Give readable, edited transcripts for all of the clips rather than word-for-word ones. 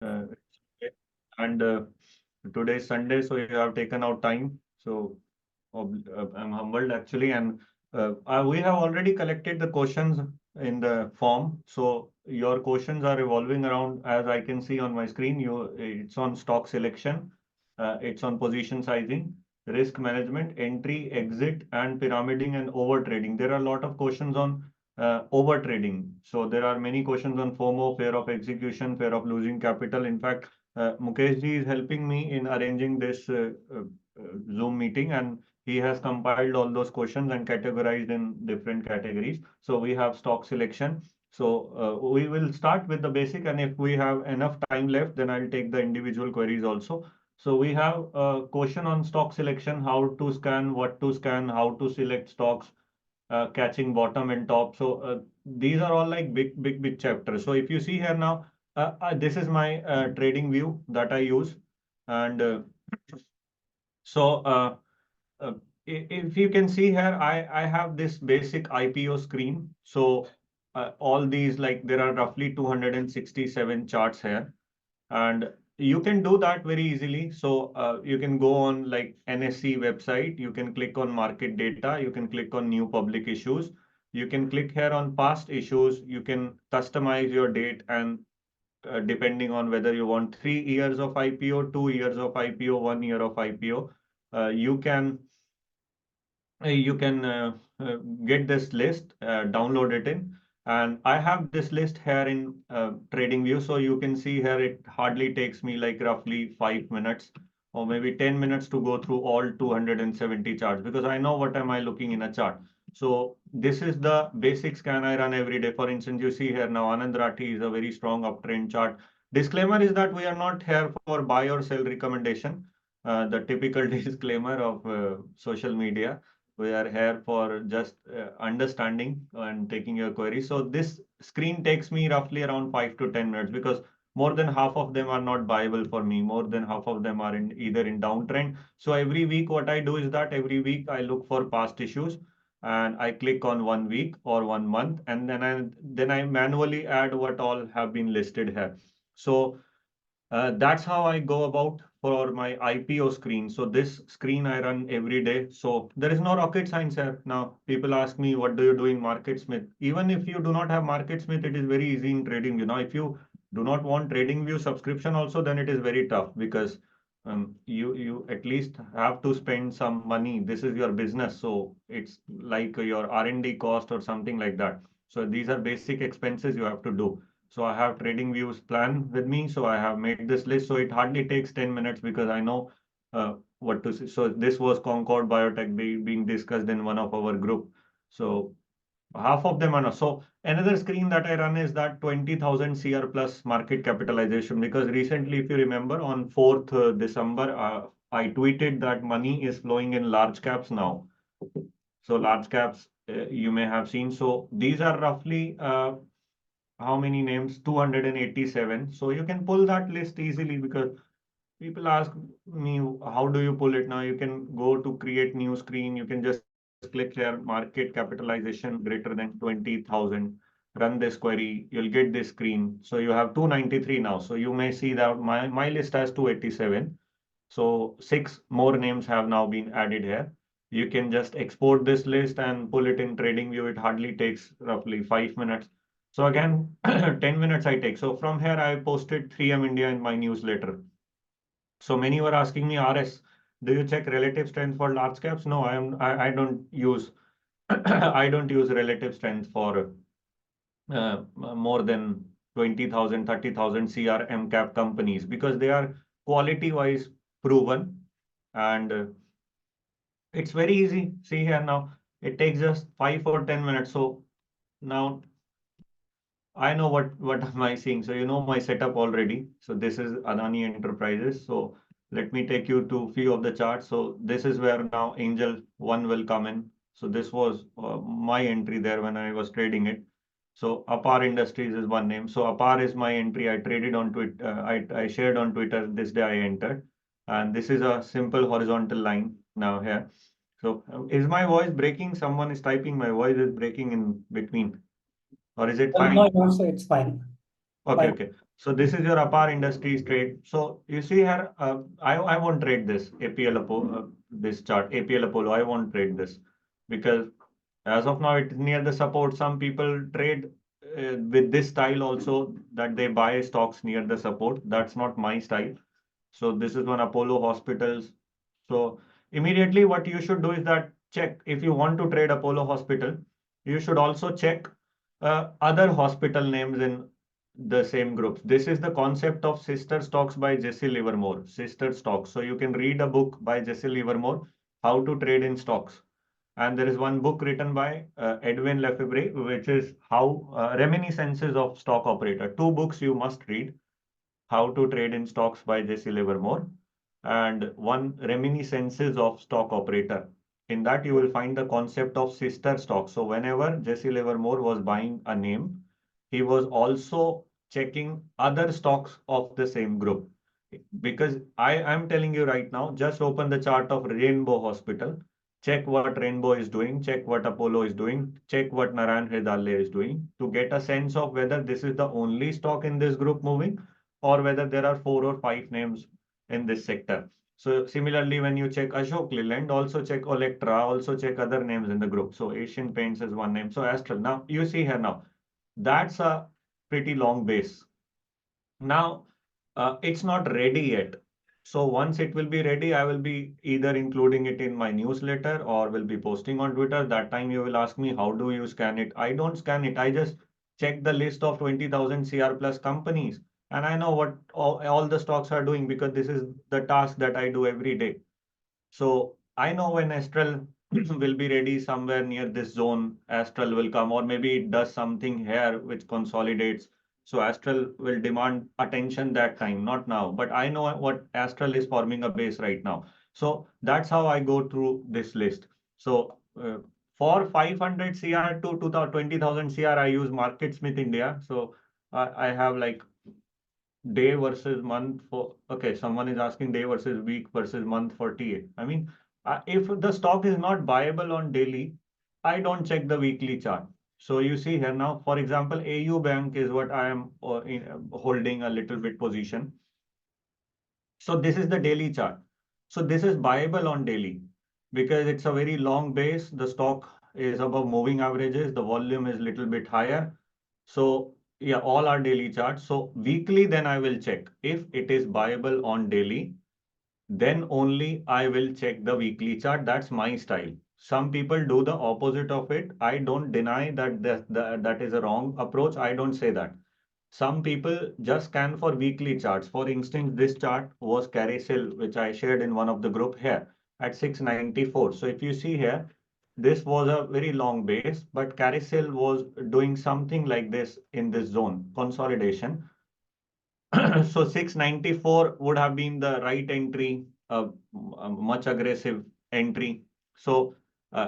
Uh, and today is Sunday, so you have taken out time. So I'm humbled actually, and we have already collected the questions in the form. So your questions are revolving around, as I can see on my screen. It's on stock selection, it's on position sizing, risk management, entry, exit, and pyramiding and over trading. There are a lot of questions on over trading. So there are many questions on FOMO, fear of execution, fear of losing capital. In fact, Mukesh ji is helping me in arranging this Zoom meeting, and he has compiled all those questions and categorized in different categories. So we have stock selection. So we will start with the basic, and if we have enough time left, then I'll take the individual queries also. So we have a question on stock selection, how to scan, what to scan, how to select stocks, catching bottom and top. So these are all like big chapters. So if you see here now, this is my trading view that I use, and so uh, if you can see here, I have this basic IPO screen. So all these, like, there are roughly 267 charts here, and you can do that very easily. So you can go on like NSE website, you can click on market data, you can click on new public issues, you can click here on past issues, you can customize your date, and depending on whether you want 3 years of IPO, 2 years of IPO, 1 year of IPO, you can you can get this list, download it in, and I have this list here in TradingView. So you can see here it hardly takes me like roughly 5 minutes or maybe 10 minutes to go through all 270 charts, because I know what am I looking in a chart. So this is the basic scan I run every day. For instance, you see here now Anand Rathi is a very strong uptrend chart. Disclaimer is that we are not here for buy or sell recommendation. The typical disclaimer of social media. We are here for just understanding and taking your query. So this screen takes me roughly around 5 to 10 minutes, because more than half of them are not viable for me. More than half of them are in either in downtrend. So every week, what I do is that every week I look for past issues and I click on 1 week or 1 month, and then I manually add what all have been listed here. So that's how I go about for my IPO screen. So this screen I run every day. So there is no rocket science here. Now people ask me, what do you do in MarketSmith? Even if you do not have MarketSmith, it is very easy in trading. If you do not want TradingView subscription also, then it is very tough, because you at least have to spend some money. This is your business, so it's like your R&D cost or something like that. So these are basic expenses you have to do. So I have TradingView's plan with me. So I have made this list. So it hardly takes 10 minutes, because I know what to say. So this was Concord Biotech being discussed in one of our group. So half of them are not. So another screen that I run is that 20,000 CR plus market capitalization, because recently, if you remember, on 4th December, I tweeted that money is flowing in large caps now. So large caps, you may have seen. So these are roughly how many names? 287. So you can pull that list easily, because people ask me, how do you pull it? Now you can go to create new screen. You can just click here, market capitalization greater than 20,000. Run this query, you'll get this screen. So you have 293 now. So you may see that my list has 287. So 6 more names have now been added here. You can just export this list and pull it in TradingView. It hardly takes roughly 5 minutes. So again, 10 minutes I take. So from here, I posted 3M India in my newsletter. So many were asking me, RS, do you check relative strength for large caps? No, I don't use I don't use relative strength for more than 20,000, 30,000 CR cap companies, because they are quality wise proven, and it's very easy. See here now, it takes just 5 or 10 minutes. So now I know what am I seeing. So you know my setup already. So this is Adani Enterprises. So let me take you to few of the charts. So this is where now Angel One will come in. So this was my entry there when I was trading it. So Apar Industries is one name. So Apar is my entry. I traded on Twitter. I shared on Twitter this day I entered, and this is a simple horizontal line now here. So is my voice breaking? Someone is typing. My voice is breaking in between, or is it No, fine? no, so it's fine. Okay, okay. So this is your APAR Industries trade. So you see here, I won't trade this APL Apollo, this chart, APL Apollo. I won't trade this because as of now, it is near the support. Some people trade with this style also, that they buy stocks near the support. That's not my style. So this is one Apollo Hospitals. So immediately what you should do is that check if you want to trade Apollo Hospital, you should also check other hospital names in the same groups. This is the concept of sister stocks by Jesse Livermore, sister stocks. So you can read a book by Jesse Livermore, How to Trade in Stocks. And there is one book written by Edwin Lefebvre, which is How Reminiscences of Stock Operator. Two books you must read. How to Trade in Stocks by Jesse Livermore, and one Reminiscences of Stock Operator. In that, you will find the concept of sister stocks. So whenever Jesse Livermore was buying a name, he was also checking other stocks of the same group. Because I am telling you right now, just open the chart of Rainbow Hospital, check what Rainbow is doing, check what Apollo is doing, check what Narayan Hridayalaya is doing to get a sense of whether this is the only stock in this group moving or whether there are 4 or 5 names in this sector. So similarly, when you check Ashok Leyland, also check Olectra, also check other names in the group. So Asian Paints is one name. So Astral. Now you see here now, that's a pretty long base. Now it's not ready yet. So once it will be ready, I will be either including it in my newsletter or will be posting on Twitter. That time you will ask me, how do you scan it? I don't scan it. I just check the list of 20,000 CR plus companies. And I know what all the stocks are doing because this is the task that I do every day. So I know when Astral will be ready somewhere near this zone, Astral will come, or maybe it does something here which consolidates. So Astral will demand attention that time, not now. But I know what Astral is forming a base right now. So that's how I go through this list. So for 500 CR to 20,000 CR, I use MarketSmith India. So I have like day versus month for, okay, someone is asking day versus week versus month for TA. I mean, if the stock is not viable on daily, I don't check the weekly chart. So you see here now, for example, AU Bank is what I am holding a little bit position. So this is the daily chart. So this is viable on daily because it's a very long base. The stock is above moving averages. The volume is little bit higher. So yeah, all are daily charts. So weekly, then I will check if it is viable on daily, then only I will check the weekly chart. That's my style. Some people do the opposite of it. I don't deny that that is a wrong approach. I don't say that. Some people just scan for weekly charts. For instance, this chart was Carousel, which I shared in one of the group here at 694. So if you see here, this was a very long base, but Carousel was doing something like this in this zone, consolidation. So 694 would have been the right entry, a much aggressive entry. So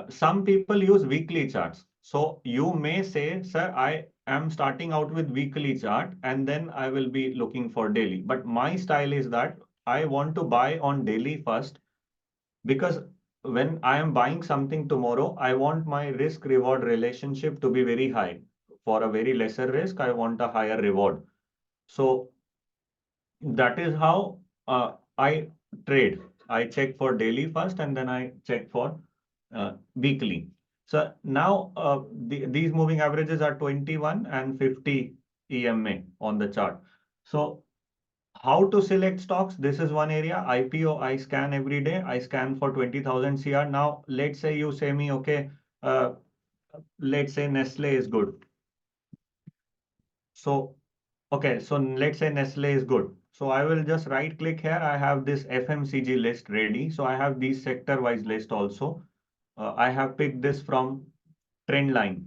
some people use weekly charts. So you may say, sir, I am starting out with weekly chart and then I will be looking for daily. But my style is that I want to buy on daily first because when I am buying something tomorrow, I want my risk reward relationship to be very high. For a very lesser risk, I want a higher reward. So that is how I trade. I check for daily first and then I check for weekly. So now these moving averages are 21 and 50 EMA on the chart. So how to select stocks? This is one area. IPO, I scan every day. I scan for 20,000 CR. Now, let's say you say me, okay, uh, let's say Nestle is good. So okay, so let's say Nestle is good. So I will just right click here. I have this FMCG list ready. So I have these sector wise list also. I have picked this from Trendline.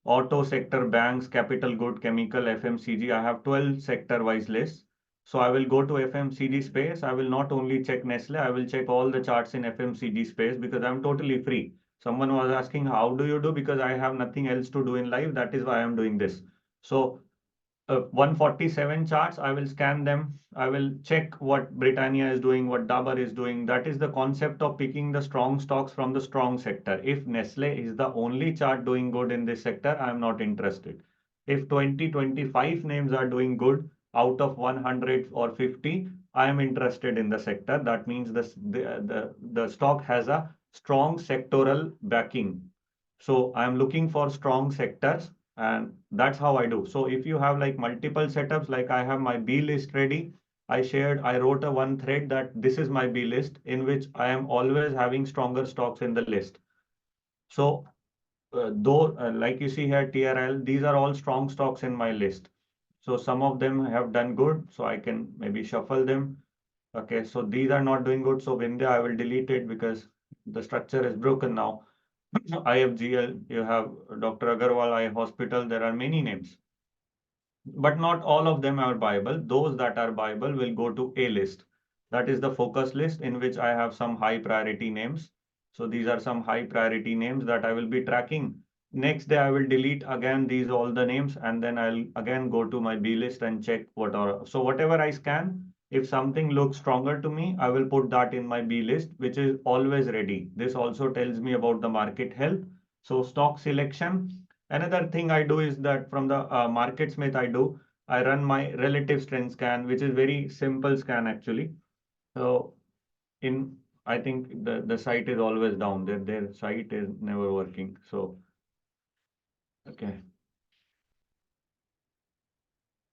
Auto sector, banks, capital good, chemical, FMCG. I have 12 sector wise lists. So I will go to FMCG space. I will not only check Nestle, I will check all the charts in FMCG space because I'm totally free. Someone was asking, how do you do? Because I have nothing else to do in life. That is why I'm doing this. So 147 charts, I will scan them. I will check what Britannia is doing, what Dabur is doing. That is the concept of picking the strong stocks from the strong sector. If Nestle is the only chart doing good in this sector, I am not interested. If 20, 25 names are doing good out of 100 or 50, I am interested in the sector. That means the stock has a strong sectoral backing. So I'm looking for strong sectors, and that's how I do. So if you have like multiple setups, like I have my B list ready, I wrote a one thread that this is my B list in which I am always having stronger stocks in the list. So though, like you see here, TRL, these are all strong stocks in my list. So some of them have done good, so I can maybe shuffle them. Okay, so these are not doing good. So Vindhya, I will delete it because the structure is broken now. IFGL, you have Dr. Agarwal Eye Hospital, there are many names. But not all of them are buyable. Those that are buyable will go to A list. That is the focus list in which I have some high priority names. So these are some high priority names that I will be tracking. Next day, I will delete again these all the names, and then I'll again go to my B list and check what are. So whatever I scan, if something looks stronger to me, I will put that in my B list, which is always ready. This also tells me about the market health. So stock selection. Another thing I do is that from the MarketSmith I run my relative strength scan, which is very simple scan actually. So in I think the site is always down. Their site is never working. So okay.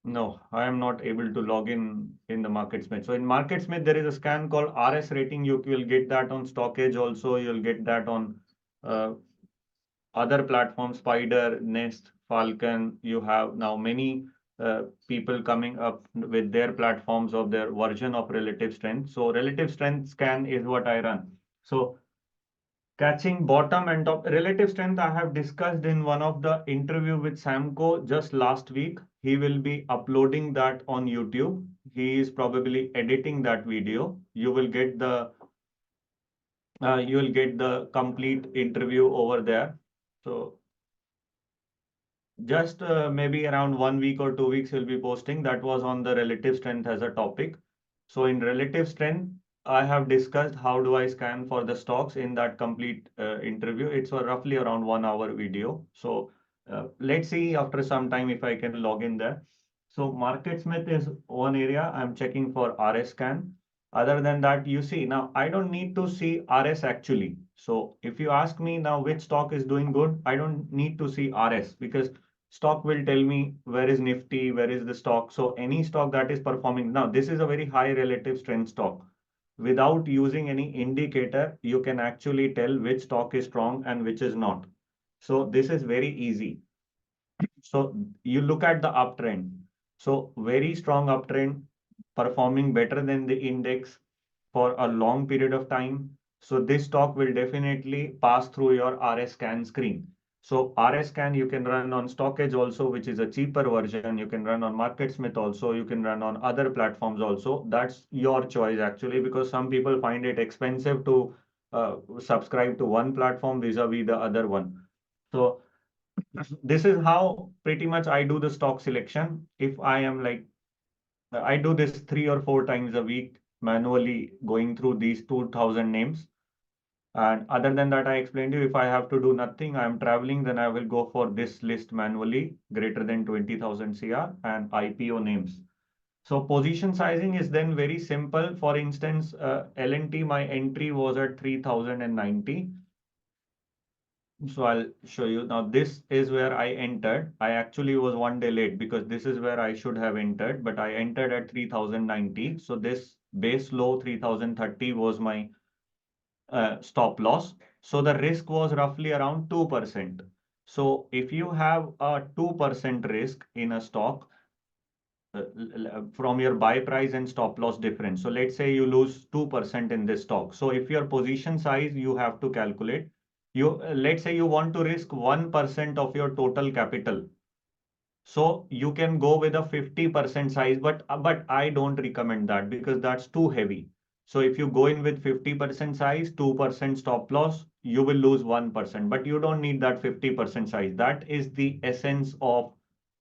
No, I am not able to log in the MarketSmith. So in MarketSmith, there is a scan called RS rating. You will get that on Stockage also. You'll get that on uh, other platforms, Spider, Nest, Falcon. You have now many people coming up with their platforms of their version of relative strength. So relative strength scan is what I run. So catching bottom and top relative strength, I have discussed in one of the interview with Samco just last week. He will be uploading that on YouTube. He is probably editing that video. You will get the complete interview over there. So just maybe around 1 week or 2 weeks we'll be posting. That was on the relative strength as a topic. So in relative strength, I have discussed how do I scan for the stocks in that complete interview. It's a roughly around 1 hour video. So let's see after some time if I can log in there. So MarketSmith is one area I'm checking for RS scan. Other than that, you see now I don't need to see RS actually. So if you ask me now which stock is doing good, I don't need to see RS because stock will tell me where is Nifty, where is the stock. So any stock that is performing now, this is a very high relative strength stock. Without using any indicator, you can actually tell which stock is strong and which is not. So this is very easy. So you look at the uptrend. So very strong uptrend, performing better than the index for a long period of time. So this stock will definitely pass through your RS scan screen. So RS scan you can run on Stockage also, which is a cheaper version. You can run on MarketSmith also. You can run on other platforms also. That's your choice actually, because some people find it expensive to subscribe to one platform vis-a-vis the other one. So this is how pretty much I do the stock selection. If I am like, I do this 3 or 4 times a week, manually going through these 2000 names. And other than that, I explained to you, if I have to do nothing, I'm traveling, then I will go for this list manually, greater than 20,000 CR and IPO names. So position sizing is then very simple. For instance, LNT, my entry was at 3090. So I'll show you. Now this is where I entered. I actually was one day late because this is where I should have entered, but I entered at 3090. So this base low 3030 was my stop loss. So the risk was roughly around 2%. So if you have a 2% risk in a stock, from your buy price and stop loss difference. So let's say you lose 2% in this stock. So if your position size, you have to calculate. Let's say you want to risk 1% of your total capital. So you can go with a 50% size, but I don't recommend that because that's too heavy. So if you go in with 50% size, 2% stop loss, you will lose 1%, but you don't need that 50% size. That is the essence of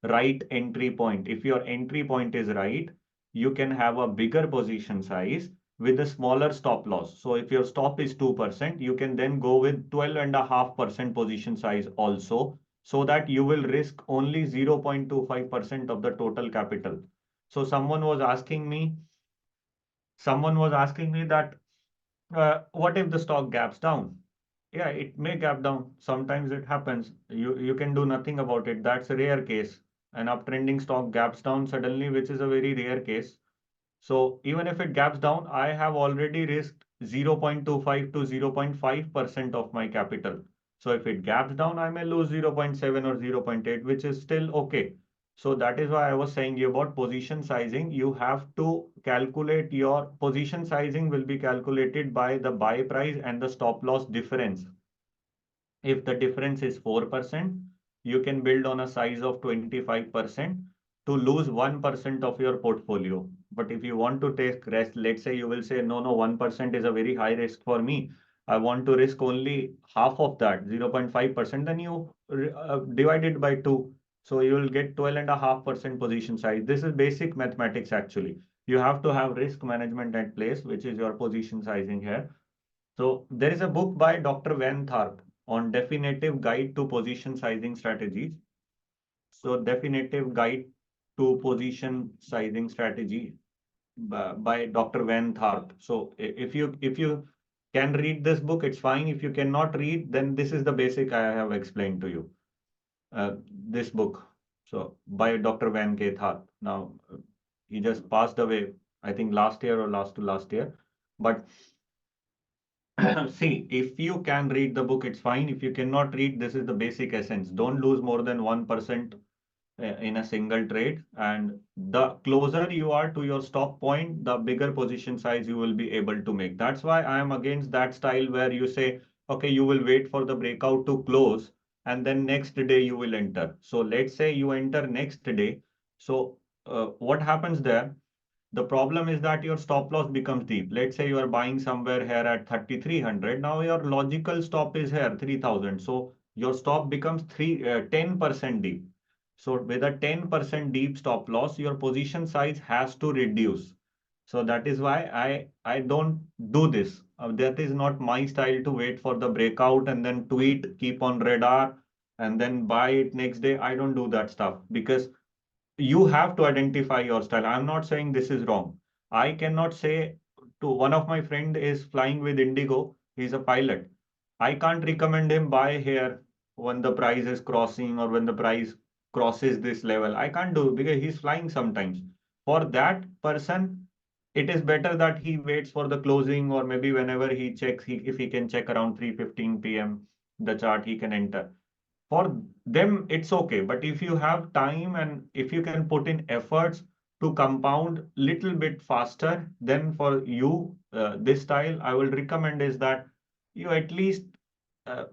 right entry point. If your entry point is right, you can have a bigger position size with a smaller stop loss. So if your stop is 2%, you can then go with 12.5% position size also. so that you will risk only 0.25% of the total capital. So someone was asking me that, what if the stock gaps down? Yeah, it may gap down. Sometimes it happens. You can do nothing about it. That's a rare case. An uptrending stock gaps down suddenly, which is a very rare case. So even if it gaps down, I have already risked 0.25 to 0.5% of my capital. So if it gaps down, I may lose 0.7 or 0.8, which is still okay. So that is why I was saying you about position sizing. You have to calculate your position sizing will be calculated by the buy price and the stop loss difference. If the difference is 4%, you can build on a size of 25% to lose 1% of your portfolio. But if you want to take risk, let's say you will say, no, no, 1% is a very high risk for me. I want to risk only half of that, 0.5%, then you divide it by 2. So you will get 12.5% position size. This is basic mathematics actually. You have to have risk management at place, which is your position sizing here. So there is a book by Dr. Van Tharp on definitive guide to position sizing strategies. So definitive guide to position sizing strategy by Dr. Van Tharp. So if you can read this book, it's fine. If you cannot read, then this is the basic I have explained to you. This book. So by Dr. Van K. Tharp. Now he just passed away, I think last year or last to last year. But see, if you can read the book, it's fine. If you cannot read, this is the basic essence. Don't lose more than 1% in a single trade. And the closer you are to your stop point, the bigger position size you will be able to make. That's why I am against that style where you say, okay, you will wait for the breakout to close and then next day you will enter. So let's say you enter next day. So what happens there? The problem is that your stop loss becomes deep. Let's say you are buying somewhere here at 3,300. Now your logical stop is here 3,000. So your stop becomes 10% deep. So with a 10% deep stop loss, your position size has to reduce. So that is why I don't do this. That is not my style to wait for the breakout and then tweet, keep on radar, and then buy it next day. I don't do that stuff because you have to identify your style. I'm not saying this is wrong. I cannot say to one of my friend is flying with Indigo. He's a pilot. I can't recommend him buy here when the price is crossing or when the price crosses this level. I can't do because he's flying sometimes. For that person, it is better that he waits for the closing or maybe whenever he checks, if he can check around 3:15 p.m. the chart, he can enter. For them, it's okay. But if you have time and if you can put in efforts to compound little bit faster, then for you, this style, I will recommend is that you at least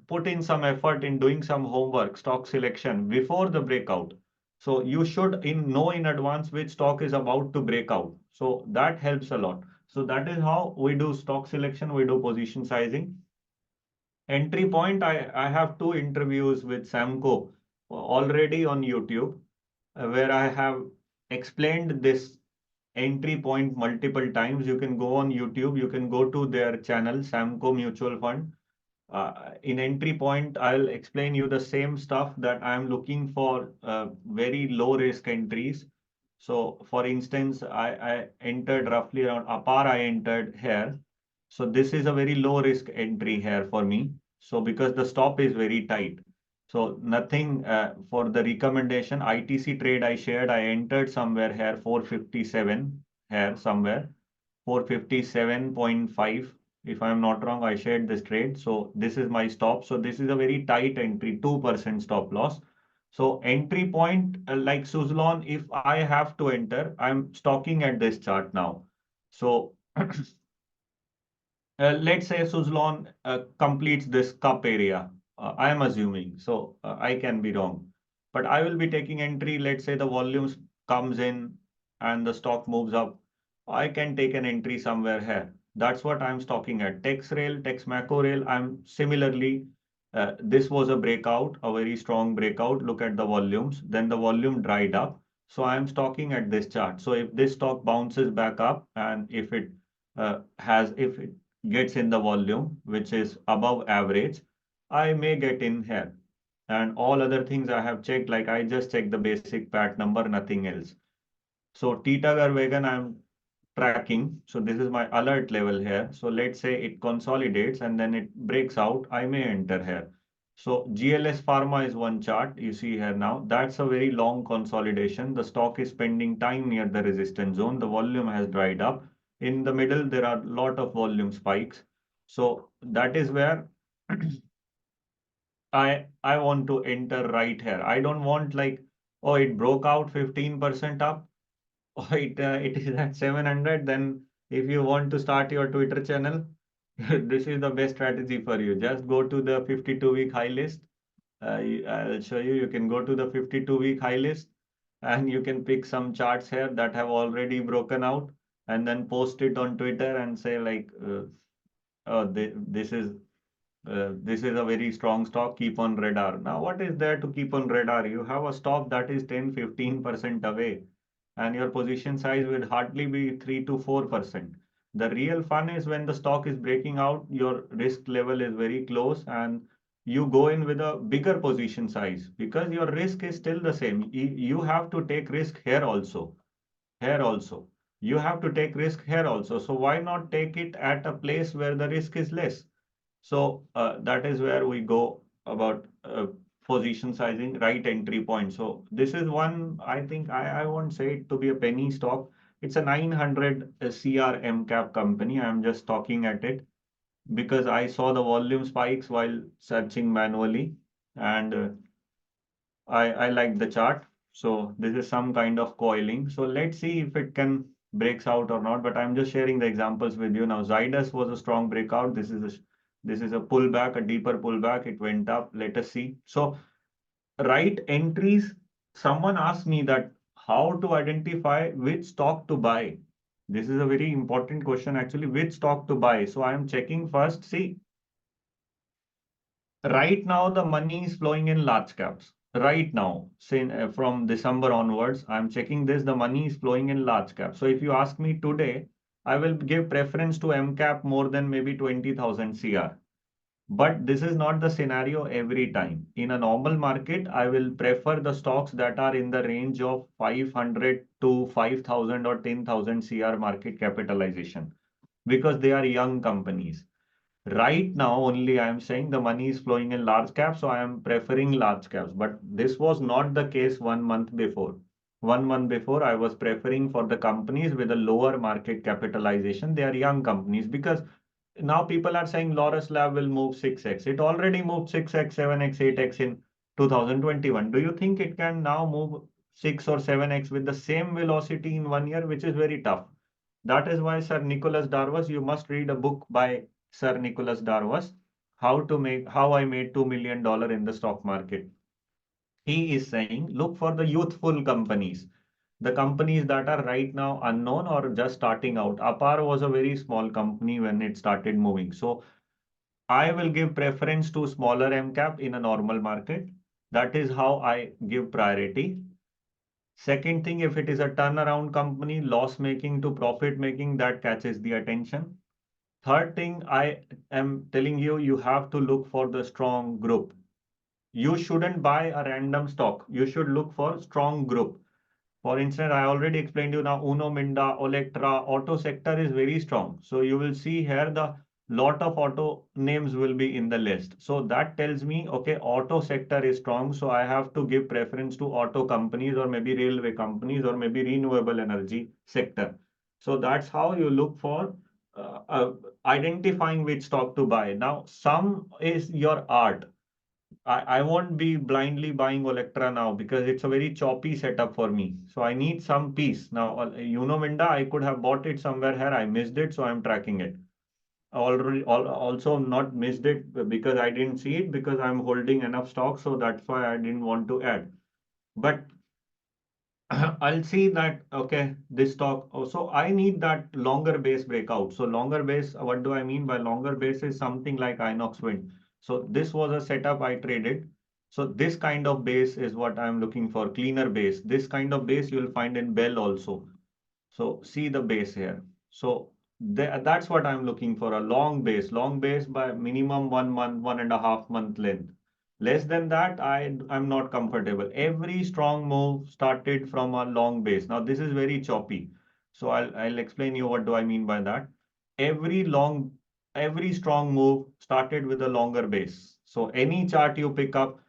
put in some effort in doing some homework, stock selection before the breakout. So you should know in advance which stock is about to break out. So that helps a lot. So that is how we do stock selection, we do position sizing. Entry point, I have two interviews with Samco already on YouTube, where I have explained this entry point multiple times. You can go on YouTube, you can go to their channel, Samco Mutual Fund. In entry point, I'll explain you the same stuff that I'm looking for very low risk entries. So for instance, I entered roughly around APAR, I entered here. So this is a very low risk entry here for me. So because the stop is very tight. So nothing for the recommendation. ITC trade I shared, I entered somewhere here 457 here somewhere 457.5. If I'm not wrong, I shared this trade. So this is my stop. So this is a very tight entry, 2% stop loss. So entry point like Suzlon, if I have to enter, I'm stocking at this chart now. So let's say Suzlon completes this cup area. I am assuming, so I can be wrong. But I will be taking entry. Let's say the volumes comes in and the stock moves up. I can take an entry somewhere here. That's what I'm stocking at. Texrail, Texmaco Rail, I'm similarly, this was a breakout, a very strong breakout. Look at the volumes. Then the volume dried up. So I'm stocking at this chart. So if this stock bounces back up and if it if it gets in the volume, which is above average, I may get in here. And all other things I have checked, like I just checked the basic pat number, nothing else. So Titagar Vegan, I'm tracking. So this is my alert level here. So let's say it consolidates and then it breaks out, I may enter here. So GLS Pharma is one chart you see here now. That's a very long consolidation. The stock is spending time near the resistance zone. The volume has dried up. In the middle, there are a lot of volume spikes. So that is where I want to enter right here. I don't want like, oh, it broke out 15% up. Oh, it is at 700. Then if you want to start your Twitter channel, this is the best strategy for you. Just go to the 52-week high list. I'll show you. You can go to the 52-week high list and you can pick some charts here that have already broken out and then post it on Twitter and say like, oh, this is a very strong stock, keep on radar. Now, what is there to keep on radar? You have a stock that is 10-15% away, and your position size will hardly be 3 to 4%. The real fun is when the stock is breaking out, your risk level is very close, and you go in with a bigger position size because your risk is still the same. You have to take risk here also. Here also. You have to take risk here also. So why not take it at a place where the risk is less? So that is where we go about position sizing, right entry point. So this is one, I think I won't say it to be a penny stock. It's a 900 CR cap company. I'm just talking at it because I saw the volume spikes while searching manually and I like the chart. So this is some kind of coiling. So let's see if it can breaks out or not. But I'm just sharing the examples with you now. Zydus was a strong breakout. This is a pullback, a deeper pullback. It went up. Let us see. So right entries. Someone asked me that how to identify which stock to buy. This is a very important question actually. Which stock to buy? So I am checking first. See, right now, the money is flowing in large caps. Right now, from December onwards, I'm checking this, the money is flowing in large caps. So if you ask me today, I will give preference to MCAP more than maybe 20,000 CR. But this is not the scenario every time. In a normal market, I will prefer the stocks that are in the range of 500 to 5,000 or 10,000 CR market capitalization because they are young companies. Right now, only I am saying the money is flowing in large caps, so I am preferring large caps. But this was not the case 1 month before. 1 month before, I was preferring for the companies with a lower market capitalization. They are young companies because now people are saying Laurus Lab will move 6x. It already moved 6x, 7x, 8x in 2021. Do you think it can now move 6 or 7x with the same velocity in 1 year, which is very tough? That is why Sir Nicholas Darvas, you must read a book by Sir Nicholas Darvas, how I made $2 million in the stock market. He is saying, look for the youthful companies, the companies that are right now unknown or just starting out. Apar was a very small company when it started moving. So I will give preference to smaller MCAP in a normal market. That is how I give priority. Second thing, if it is a turnaround company, loss making to profit making, that catches the attention. Third thing, I am telling you, you have to look for the strong group. You shouldn't buy a random stock. You should look for strong group. For instance, I already explained you now, Uno Minda, Olectra, auto sector is very strong. So you will see here the lot of auto names will be in the list. So that tells me, okay, auto sector is strong. So I have to give preference to auto companies or maybe railway companies or maybe renewable energy sector. So that's how you look for identifying which stock to buy. Now, some is your art. I won't be blindly buying Olectra now because it's a very choppy setup for me. So I need some peace. Now, Minda, I could have bought it somewhere here. I missed it, so I'm tracking it. Also not missed it because I didn't see it because I'm holding enough stock. So that's why I didn't want to add. But I'll see that, okay, this stock. Oh, so I need that longer base breakout. So longer base, what do I mean by longer base is something like Inox Wind. So this was a setup I traded. So this kind of base is what I'm looking for, cleaner base. This kind of base you'll find in Bell also. So see the base here. So that's what I'm looking for, a long base by minimum 1 month, 1.5 month length. Less than that, I'm not comfortable. Every strong move started from a long base. Now this is very choppy. So I'll explain you what do I mean by that. Every long, every strong move started with a longer base. So any chart you pick up,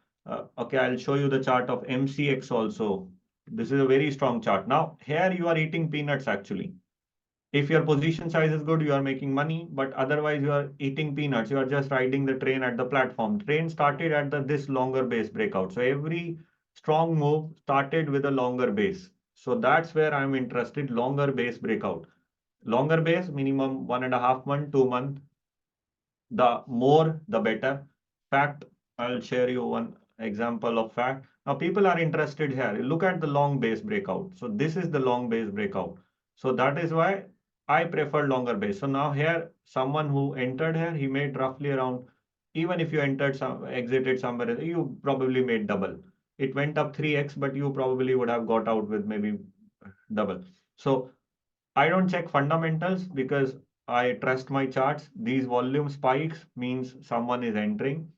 okay, I'll show you the chart of MCX also. This is a very strong chart. Now here you are eating peanuts actually. If your position size is good, you are making money, but otherwise you are eating peanuts. You are just riding the train at the platform. Train started at this longer base breakout. So every strong move started with a longer base. So that's where I'm interested, longer base breakout. Longer base, minimum 1.5 month, 2 month. The more, the better. Fact, I'll share you one example of fact. Now people are interested here. Look at the long base breakout. So this is the long base breakout. So that is why I prefer longer base. So now here, someone who entered here, he made roughly around, even if you entered some, exited somewhere, you probably made double. It went up 3x, but you probably would have got out with maybe double. So I don't check fundamentals because I trust my charts. These volume spikes means someone is entering.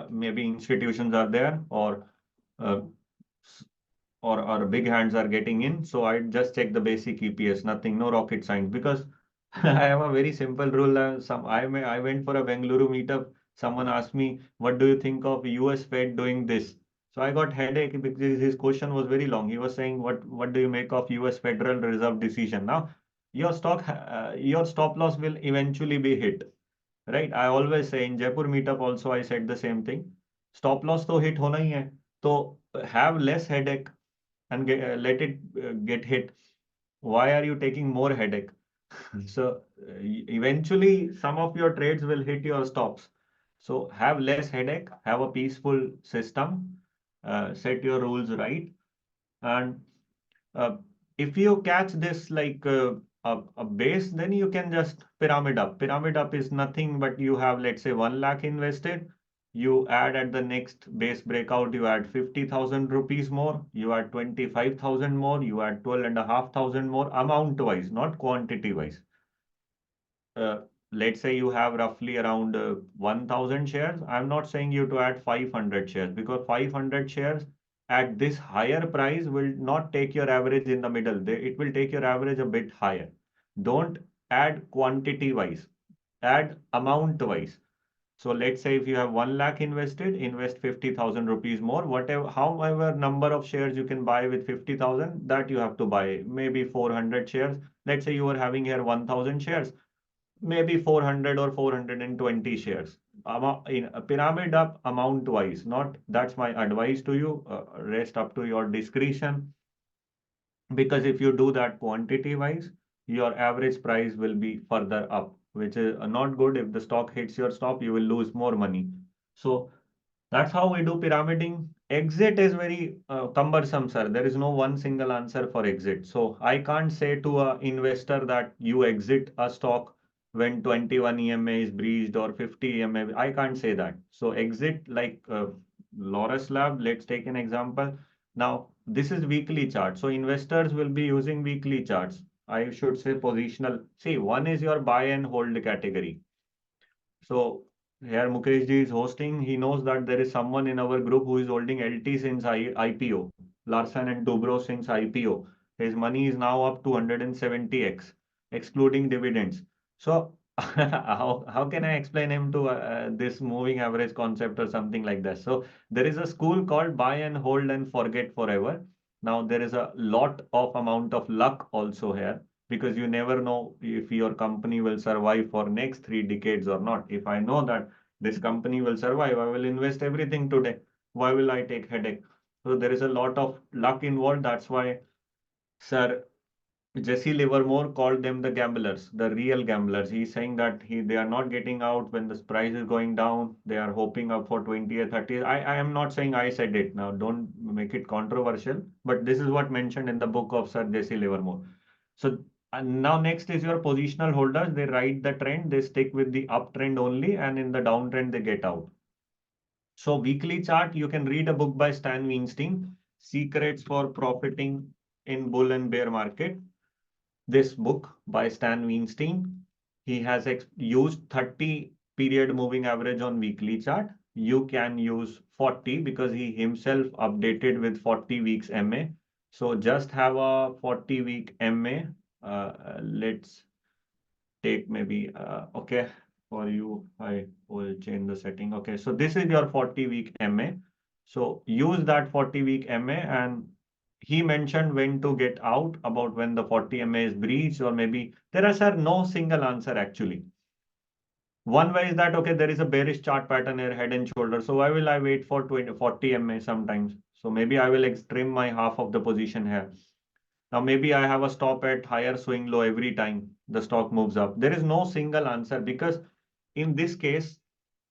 Maybe institutions are there uh, or big hands are getting in. So I just check the basic EPS, nothing, no rocket science. Because I have a very simple rule. I went for a Bengaluru meetup. Someone asked me, "What do you think of US Fed doing this?" So I got headache because his question was very long. He was saying, "What do you make of US Federal Reserve decision?" Now, your stop loss will eventually be hit, right? I always say in Jaipur meetup also I said the same thing. Stop loss तो hit होना ही है. तो have less headache and let it get hit. Why are you taking more headache? So eventually some of your trades will hit your stops. So have less headache, have a peaceful system, set your rules right, and uh, if you catch this like a base, then you can just pyramid up. Pyramid up is nothing but you have, let's say, 1 lakh invested. You add at the next base breakout, you add 50,000 rupees more, you add 25,000 more, you add 12,500 more, amount wise, not quantity wise. Let's say you have roughly around 1,000 shares. I'm not saying you to add 500 shares because 500 shares at this higher price will not take your average in the middle. It will take your average a bit higher. Don't add quantity wise, add amount wise. So let's say if you have 1 lakh invested, invest 50,000 rupees more, whatever, however number of shares you can buy with 50,000, that you have to buy. Maybe 400 shares. Let's say you are having here 1,000 shares, maybe 400 or 420 shares. In a pyramid up amount wise, not that's my advice to you. Rest up to your discretion. Because if you do that quantity wise, your average price will be further up, which is not good. If the stock hits your stop, you will lose more money. So that's how we do pyramiding. Exit is very cumbersome, sir. There is no one single answer for exit. So I can't say to a investor that you exit a stock when 21 EMA is breached or 50 EMA. I can't say that. So exit like Loris Lab, let's take an example. Now, this is weekly chart. So investors will be using weekly charts. I should say positional. See, one is your buy and hold category. So here Mukesh ji is hosting. He knows that there is someone in our group who is holding LT since IPO, Larsen and Toubro since IPO. His money is now up to 170x, excluding dividends. So how can I explain him to this moving average concept or something like that? So there is a school called buy and hold and forget forever. Now there is a lot of amount of luck also here because you never know if your company will survive for next 3 decades or not. If I know that this company will survive, I will invest everything today. Why will I take headache? So there is a lot of luck involved. That's why Sir Jesse Livermore called them the gamblers, the real gamblers. He's saying that they are not getting out when the price is going down. They are hoping up for 20 or 30. I am not saying I said it. Now, don't make it controversial. But this is what mentioned in the book of Sir Jesse Livermore. So now next is your positional holders. They ride the trend. They stick with the uptrend only, and in the downtrend they get out. So weekly chart, you can read a book by Stan Weinstein, Secrets for Profiting in Bull and Bear Market. This book by Stan Weinstein, he has used 30 period moving average on weekly chart you can use 40 because he himself updated with 40 weeks MA. So just have a 40-week MA. Let's take maybe, okay, for you, I will change the setting. Okay, so this is your 40-week MA. So use that 40-week MA, and he mentioned when to get out, about when the 40 MA is breached, or maybe there are, sir, no single answer actually. One way is that, okay, there is a bearish chart pattern here, head and shoulder. So why will I wait for 20, 40 MA sometimes? So maybe I will trim my half of the position here. Now maybe I have a stop at higher swing low every time the stock moves up. There is no single answer because in this case,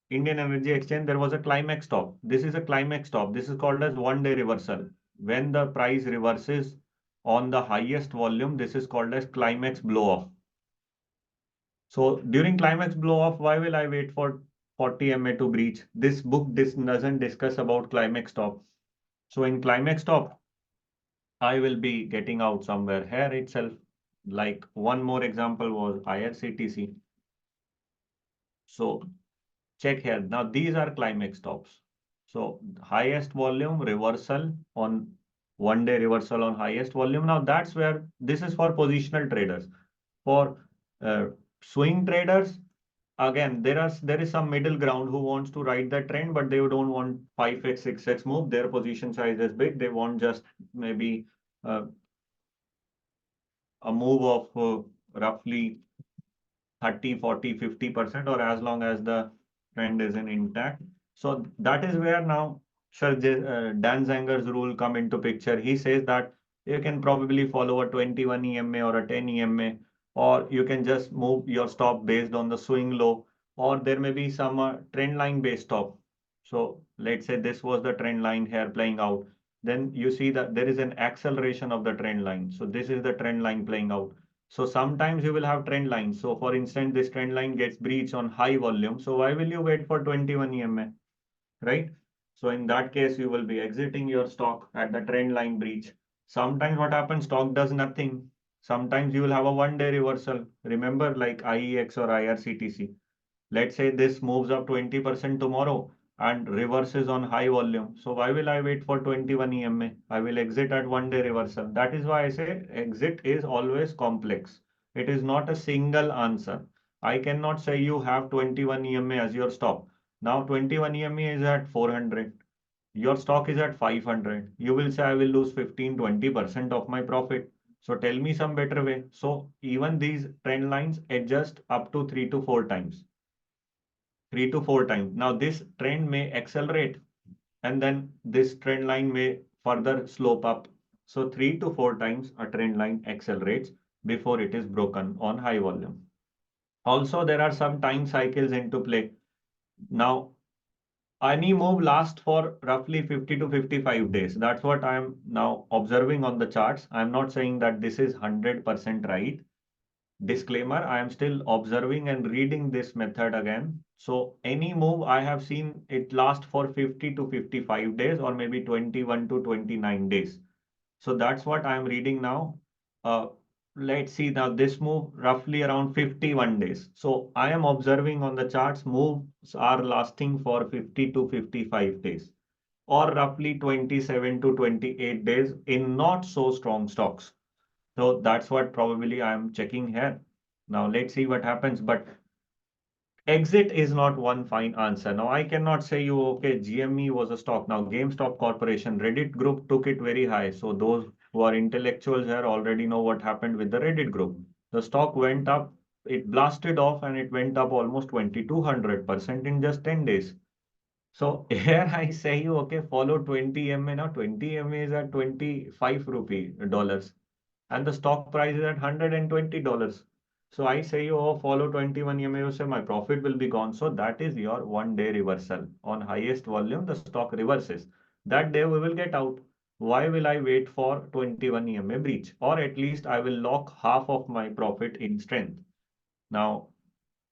Indian Energy Exchange, there was a climax stop. This is a climax stop. This is called as one-day reversal. When the price reverses on the highest volume, this is called as climax blow off. So during climax blow off, why will I wait for 40 MA to breach? This book doesn't discuss about climax stop. So in climax stop, I will be getting out somewhere here itself. Like one more example was IRCTC. So check here. Now these are climax stops. So highest volume reversal on one day reversal on highest volume. Now that's where this is for positional traders. For uh, swing traders, again, there is some middle ground who wants to ride the trend, but they don't want 5x, 6x move. Their position size is big. They want just maybe uh, a move of roughly 30, 40, 50%, or as long as the trend is in intact. So that is where now Sir Dan Zanger's rule come into picture. He says that you can probably follow a 21 EMA or a 10 EMA, or you can just move your stop based on the swing low, or there may be some trend line based stop. So let's say this was the trend line here playing out. Then you see that there is an acceleration of the trend line. So this is the trend line playing out. So sometimes you will have trend lines. So for instance, this trend line gets breached on high volume. So why will you wait for 21 EMA, right? So in that case, you will be exiting your stock at the trend line breach. Sometimes what happens, stock does nothing. Sometimes you will have a one-day reversal. Remember, like IEX or IRCTC. Let's say this moves up 20% tomorrow and reverses on high volume. So why will I wait for 21 EMA? I will exit at one day reversal. That is why I say exit is always complex. It is not a single answer. I cannot say you have 21 EMA as your stop. Now 21 EMA is at 400. Your stock is at 500. You will say I will lose 15-20% of my profit. So tell me some better way. So even these trend lines adjust up to 3 to 4 times. 3 to 4 times. Now this trend may accelerate, and then this trend line may further slope up. So 3 to 4 times a trend line accelerates before it is broken on high volume. Also, there are some time cycles into play. Now, any move lasts for roughly 50 to 55 days. That's what I'm now observing on the charts. I'm not saying that this is 100% right. Disclaimer, I am still observing and reading this method again. So any move I have seen it last for 50 to 55 days, or maybe 21 to 29 days. So that's what I am reading now. Uh, let's see now this move roughly around 51 days. So I am observing on the charts moves are lasting for 50 to 55 days, or roughly 27 to 28 days in not so strong stocks. So that's what probably I'm checking here. Now let's see what happens. But exit is not one fine answer. Now I cannot say you, okay, GME was a stock. Now GameStop Corporation, Reddit group took it very high. So those who are intellectuals here already know what happened with the Reddit group. The stock went up, it blasted off, and it went up almost 2200% in just 10 days. So here I say you, okay, follow 20 MA. Now 20 MA is at 25 rupee dollars, and the stock price is at $120. So I say you, oh, follow 21 EMA, you say my profit will be gone. So that is your one day reversal. On highest volume, the stock reverses. That day we will get out. Why will I wait for 21 EMA breach? Or at least I will lock half of my profit in strength. Now,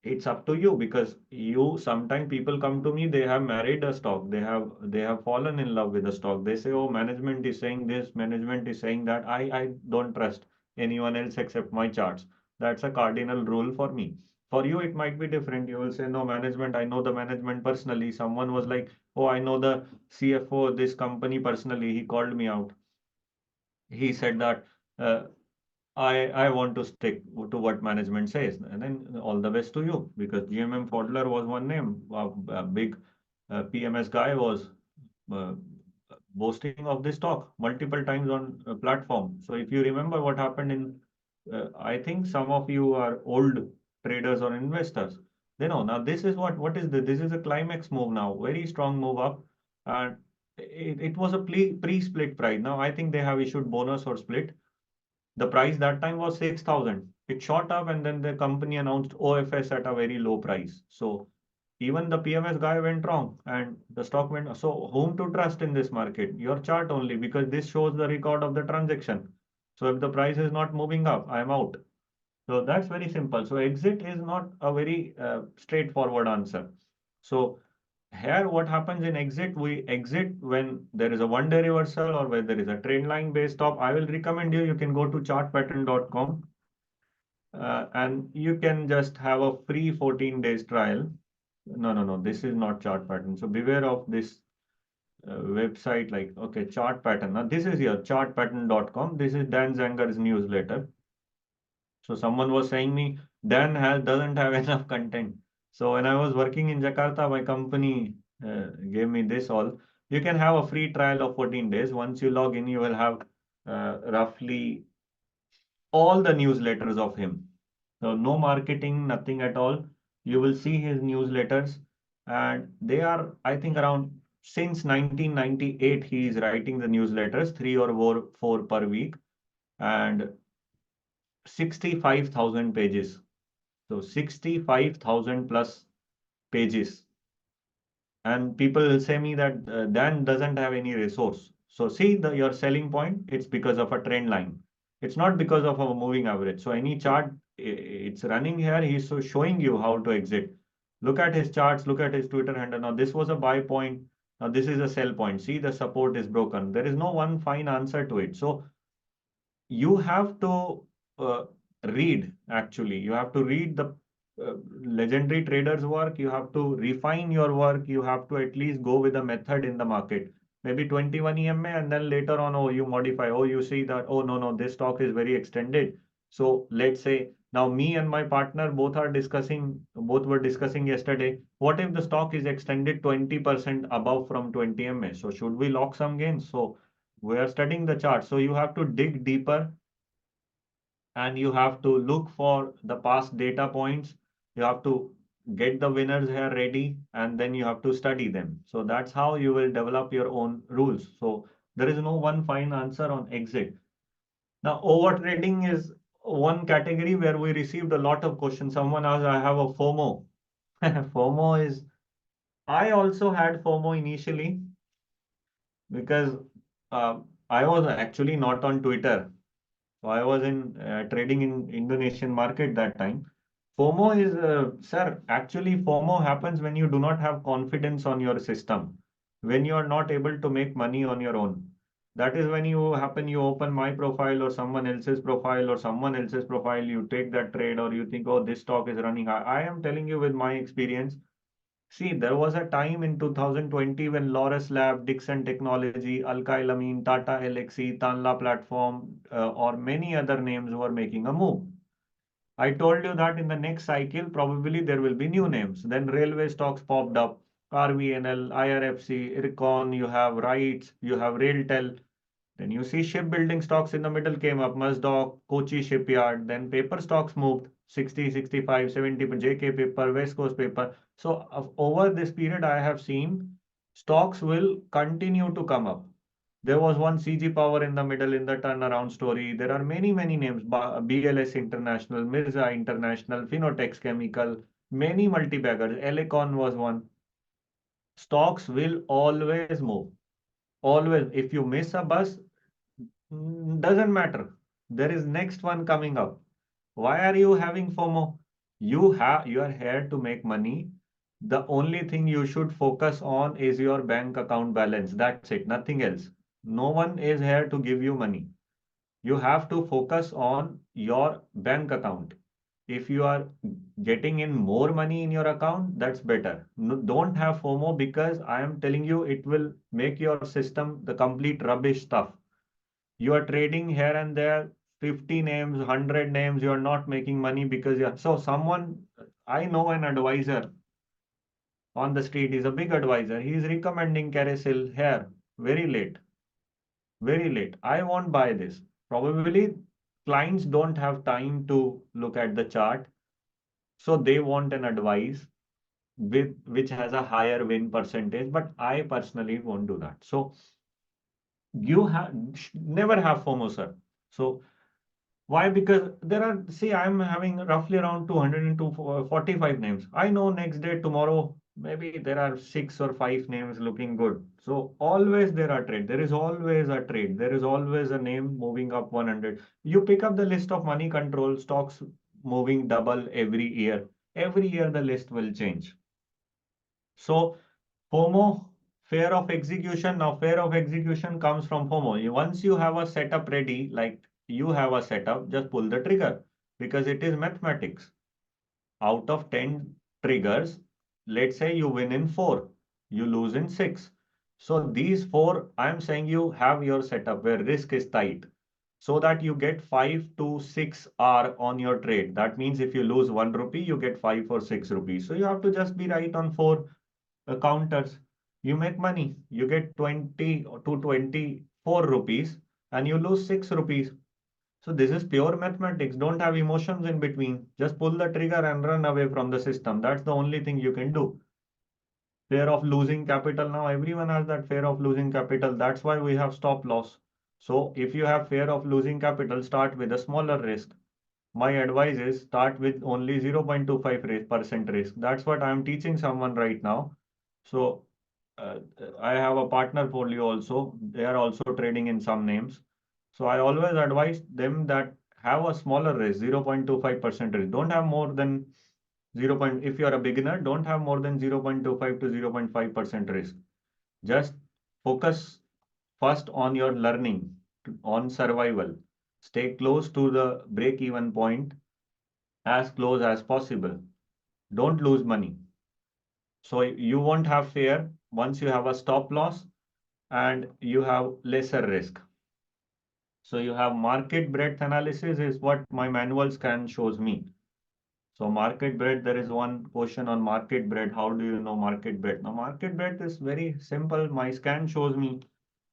it's up to you, because you sometimes people come to me, they have married a stock, they have fallen in love with the stock. They say, oh, management is saying this, management is saying that. I don't trust anyone else except my charts. That's a cardinal rule for me. For you, it might be different. You will say, no, management, I know the management personally. Someone was like, oh, I know the CFO of this company personally. He called me out. He said that uh, I want to stick to what management says. And then all the best to you, because GMM Fodler was one name. A big PMS guy was uh, boasting of this talk multiple times on a platform. So if you remember what happened in, I think some of you are old traders or investors. They know now this is what is this? This is a climax move now, very strong move up, and it was a pre-split price. Now I think they have issued bonus or split. The price that time was 6,000. It shot up and then the company announced OFS at a very low price. So even the PMS guy went wrong and the stock went. So whom to trust in this market? Your chart only, because this shows the record of the transaction. So if the price is not moving up, I am out. So that's very simple. So exit is not a very straightforward answer. So here what happens in exit, we exit when there is a one-day reversal or where there is a trend line based stop. I will recommend you can go to chartpattern.com and you can just have a free 14 days trial. No, this is not chart pattern. So beware of this website like, okay, chart pattern. Now this is your chartpattern.com. This is Dan Zanger's newsletter. So someone was saying me, Dan doesn't have enough content. So when I was working in Jakarta, my company gave me this all. You can have a free trial of 14 days. Once you log in, you will have roughly all the newsletters of him. So no marketing, nothing at all. You will see his newsletters, and they are, I think, around since 1998. He is writing the newsletters, three or four per week, and 65,000 pages. So 65,000 plus pages. And people will say me that Dan doesn't have any resource. So see your selling point, it's because of a trend line. It's not because of a moving average. So any chart, it's running here. He's so showing you how to exit. Look at his charts, look at his Twitter handle. Now this was a buy point. Now this is a sell point. See, the support is broken. There is no one fine answer to it. So you have to uh, read, actually. You have to read the legendary traders' work. You have to refine your work. You have to at least go with a method in the market. Maybe 21 EMA, and then later on, oh, you modify. Oh, you see that, oh, no, this stock is very extended. So let's say now me and my partner both were discussing yesterday, what if the stock is extended 20% above from 20 MA? So should we lock some gains? So we are studying the chart. So you have to dig deeper and you have to look for the past data points. You have to get the winners here ready and then you have to study them. So that's how you will develop your own rules. So there is no one fine answer on exit. Now, over trading is one category where we received a lot of questions. Someone asked, I have a FOMO. FOMO is, I also had FOMO initially because uh, I was actually not on Twitter. So I was in trading in Indonesian market that time. FOMO is, sir, actually FOMO happens when you do not have confidence on your system, when you are not able to make money on your own. That is when you open my profile or someone else's profile, you take that trade or you think, oh, this stock is running. I am telling you with my experience. See, there was a time in 2020 when Lotus Lab, Dixon Technology, Alkyl Amine, Tata Elxsi, Tanla Platform, or many other names were making a move. I told you that in the next cycle, probably there will be new names. Then railway stocks popped up, RVNL, IRFC, IRCON, you have RITES, you have RailTel. Then you see shipbuilding stocks in the middle came up, Mazdok, Kochi Shipyard. Then paper stocks moved 60, 65, 70, JK Paper, West Coast Paper. So over this period, I have seen stocks will continue to come up. There was one CG Power in the middle in the turnaround story. There are many names, BLS International, Mirza International, Finotex Chemical, many multi-baggers. Elecon was one. Stocks will always move. Always. If you miss a bus, doesn't matter. There is next one coming up. Why are you having FOMO? You are here to make money. The only thing you should focus on is your bank account balance. That's it, nothing else. No one is here to give you money. You have to focus on your bank account. if you are getting in more money in your account, that's better. No, don't have FOMO, because I am telling you, it will make your system the complete rubbish stuff. You are trading here and there, 50 names, 100 names, you are not making money because you're so someone. I know an advisor on the street, is a big advisor. He is recommending Carousel here very late, very late. I won't buy this. Probably clients don't have time to look at the chart, so they want an advice with which has a higher win percentage, but I personally won't do that. So you have never have FOMO, sir. So why? Because there are, see, I'm having roughly around 245 names. I know next day, tomorrow, maybe there are 6 or 5 names looking good. So always there are trade. There is always a trade. There is always a name moving up 100. You pick up the list of money control stocks moving double every year. Every year the list will change. So FOMO, fear of execution. Now, fear of execution comes from FOMO. Once you have a setup ready, like you have a setup, just pull the trigger, because it is mathematics. Out of 10 triggers, let's say you win in 4, you lose in 6. So these 4, I'm saying you have your setup where risk is tight, so that you get 5 to 6 R on your trade. That means if you lose 1 rupee, you get 5 or 6 rupees. So you have to just be right on 4 counters. You make money. You get 20 to 24 rupees and you lose 6 rupees. So this is pure mathematics. Don't have emotions in between. Just pull the trigger and run away from the system. That's the only thing you can do. Fear of losing capital. Now everyone has that fear of losing capital. That's why we have stop loss. So if you have fear of losing capital, start with a smaller risk. My advice is start with only 0.25% risk. That's what I'm teaching someone right now. So I have a partner portfolio also. They are also trading in some names. So I always advise them that have a smaller risk, 0.25% risk. Don't have more than 0. If you are a beginner, don't have more than 0.25 to 0.5% risk. Just focus first on your learning, on survival. Stay close to the break-even point, as close as possible. Don't lose money. So you won't have fear once you have a stop loss and you have lesser risk. So you have market breadth analysis is what my manual scan shows me. So market breadth, there is one question on market breadth. How do you know market breadth? Now market breadth is very simple. My scan shows me.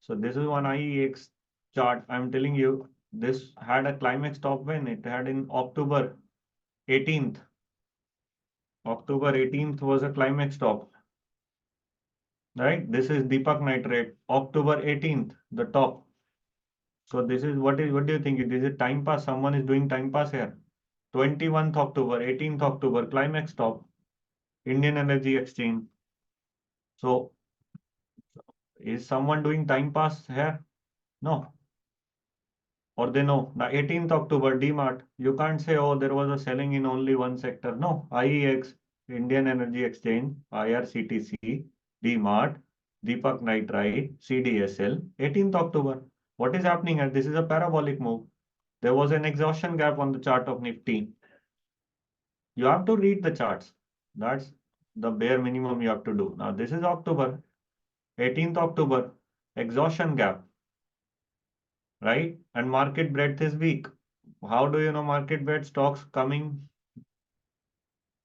So this is one IEX chart. I'm telling you, this had a climax top when it had in October 18th. October 18th was a climax top, right? This is Deepak Nitrate, October 18th, the top. So this is what do you think? This is time pass. Someone is doing time pass here. 21st October, 18th October, climax top, Indian Energy Exchange. So is someone doing time pass here? No. Or they know. Now 18th October, DMART. You can't say, oh, there was a selling in only one sector. No. IEX, Indian Energy Exchange, IRCTC, DMART, Deepak Nitrite, CDSL, 18th October. What is happening? And this is a parabolic move. There was an exhaustion gap on the chart of Nifty. You have to read the charts. That's the bare minimum you have to do. Now, this is October, 18th October, exhaustion gap, right? And market breadth is weak. How do you know market breadth? Stocks coming,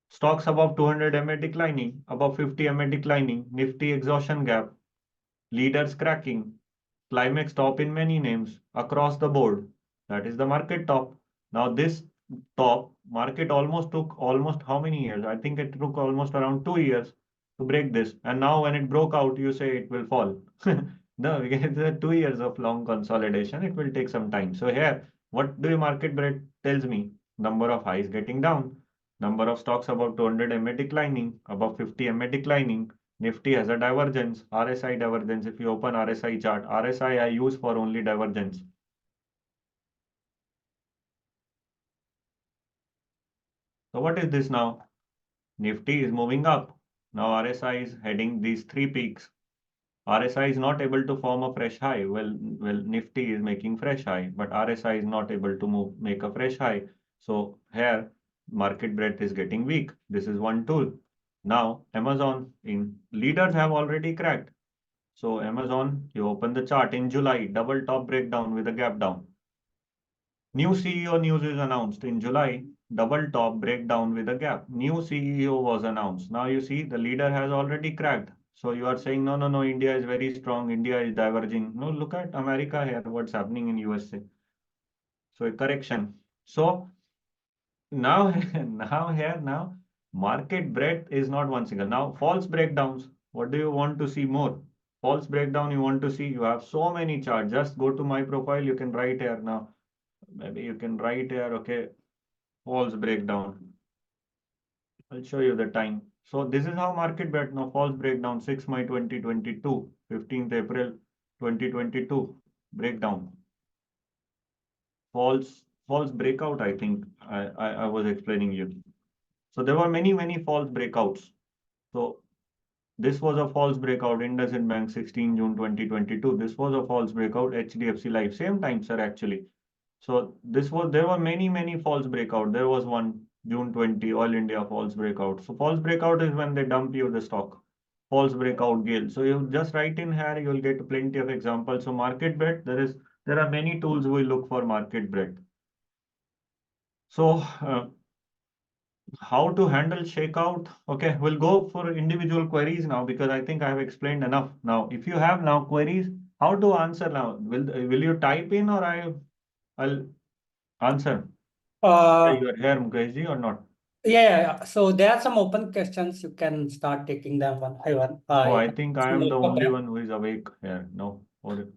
stocks above 200 MA declining, above 50 MA declining, Nifty exhaustion gap, leaders cracking, climax top in many names across the board. That is the market top. Now this top market almost took almost how many years? I think it took almost around 2 years to break this. And now when it broke out, you say it will fall. No, it's 2 years of long consolidation. It will take some time. So here, what do you market breadth tells me? Number of highs getting down, number of stocks above 200 MA declining, above 50 MA declining, Nifty has a divergence, RSI divergence. If you open RSI chart, RSI I use for only divergence. So what is this now? Nifty is moving up. Now RSI is heading these three peaks. RSI is not able to form a fresh high. Well, Nifty is making fresh high, but RSI is not able to make a fresh high. So here market breadth is getting weak. This is one tool. Now, Amazon in leaders have already cracked. So Amazon, you open the chart in July, double top breakdown with a gap down. New CEO news is announced in July, double top breakdown with a gap. New CEO was announced. Now you see the leader has already cracked. So you are saying, no, no, no, India is very strong. India is diverging. No, look at America here, what's happening in USA. So a correction. So now, now market breadth is not one single. Now false breakdowns. What do you want to see more? False breakdown you want to see. You have so many charts. Just go to my profile. You can write here now. Maybe you can write here. Okay, false breakdown. I'll show you the time. So this is how market breadth now. False breakdown 6 May 2022, 15th April 2022 breakdown. False breakout. I think I was explaining you. So there were many false breakouts. So this was a false breakout. IndusInd Bank 16 June 2022. This was a false breakout. HDFC Life same time, sir. Actually, so there were many false breakout. There was one June 20 Oil India false breakout. So false breakout is when they dump you the stock. False breakout GAIL. So you just write in here. You will get plenty of examples. So market breadth. There are many tools we look for market breadth. So how to handle shakeout? Okay, we'll go for individual queries now because I think I have explained enough. Now, if you have now queries, how to answer now? Will you type in or I'll answer? Uh, You are here, Mukeshji, or not? yeah. So there are some open questions. You can start taking them one by one. Oh, I Yeah. think I am the only one who is awake here. No, or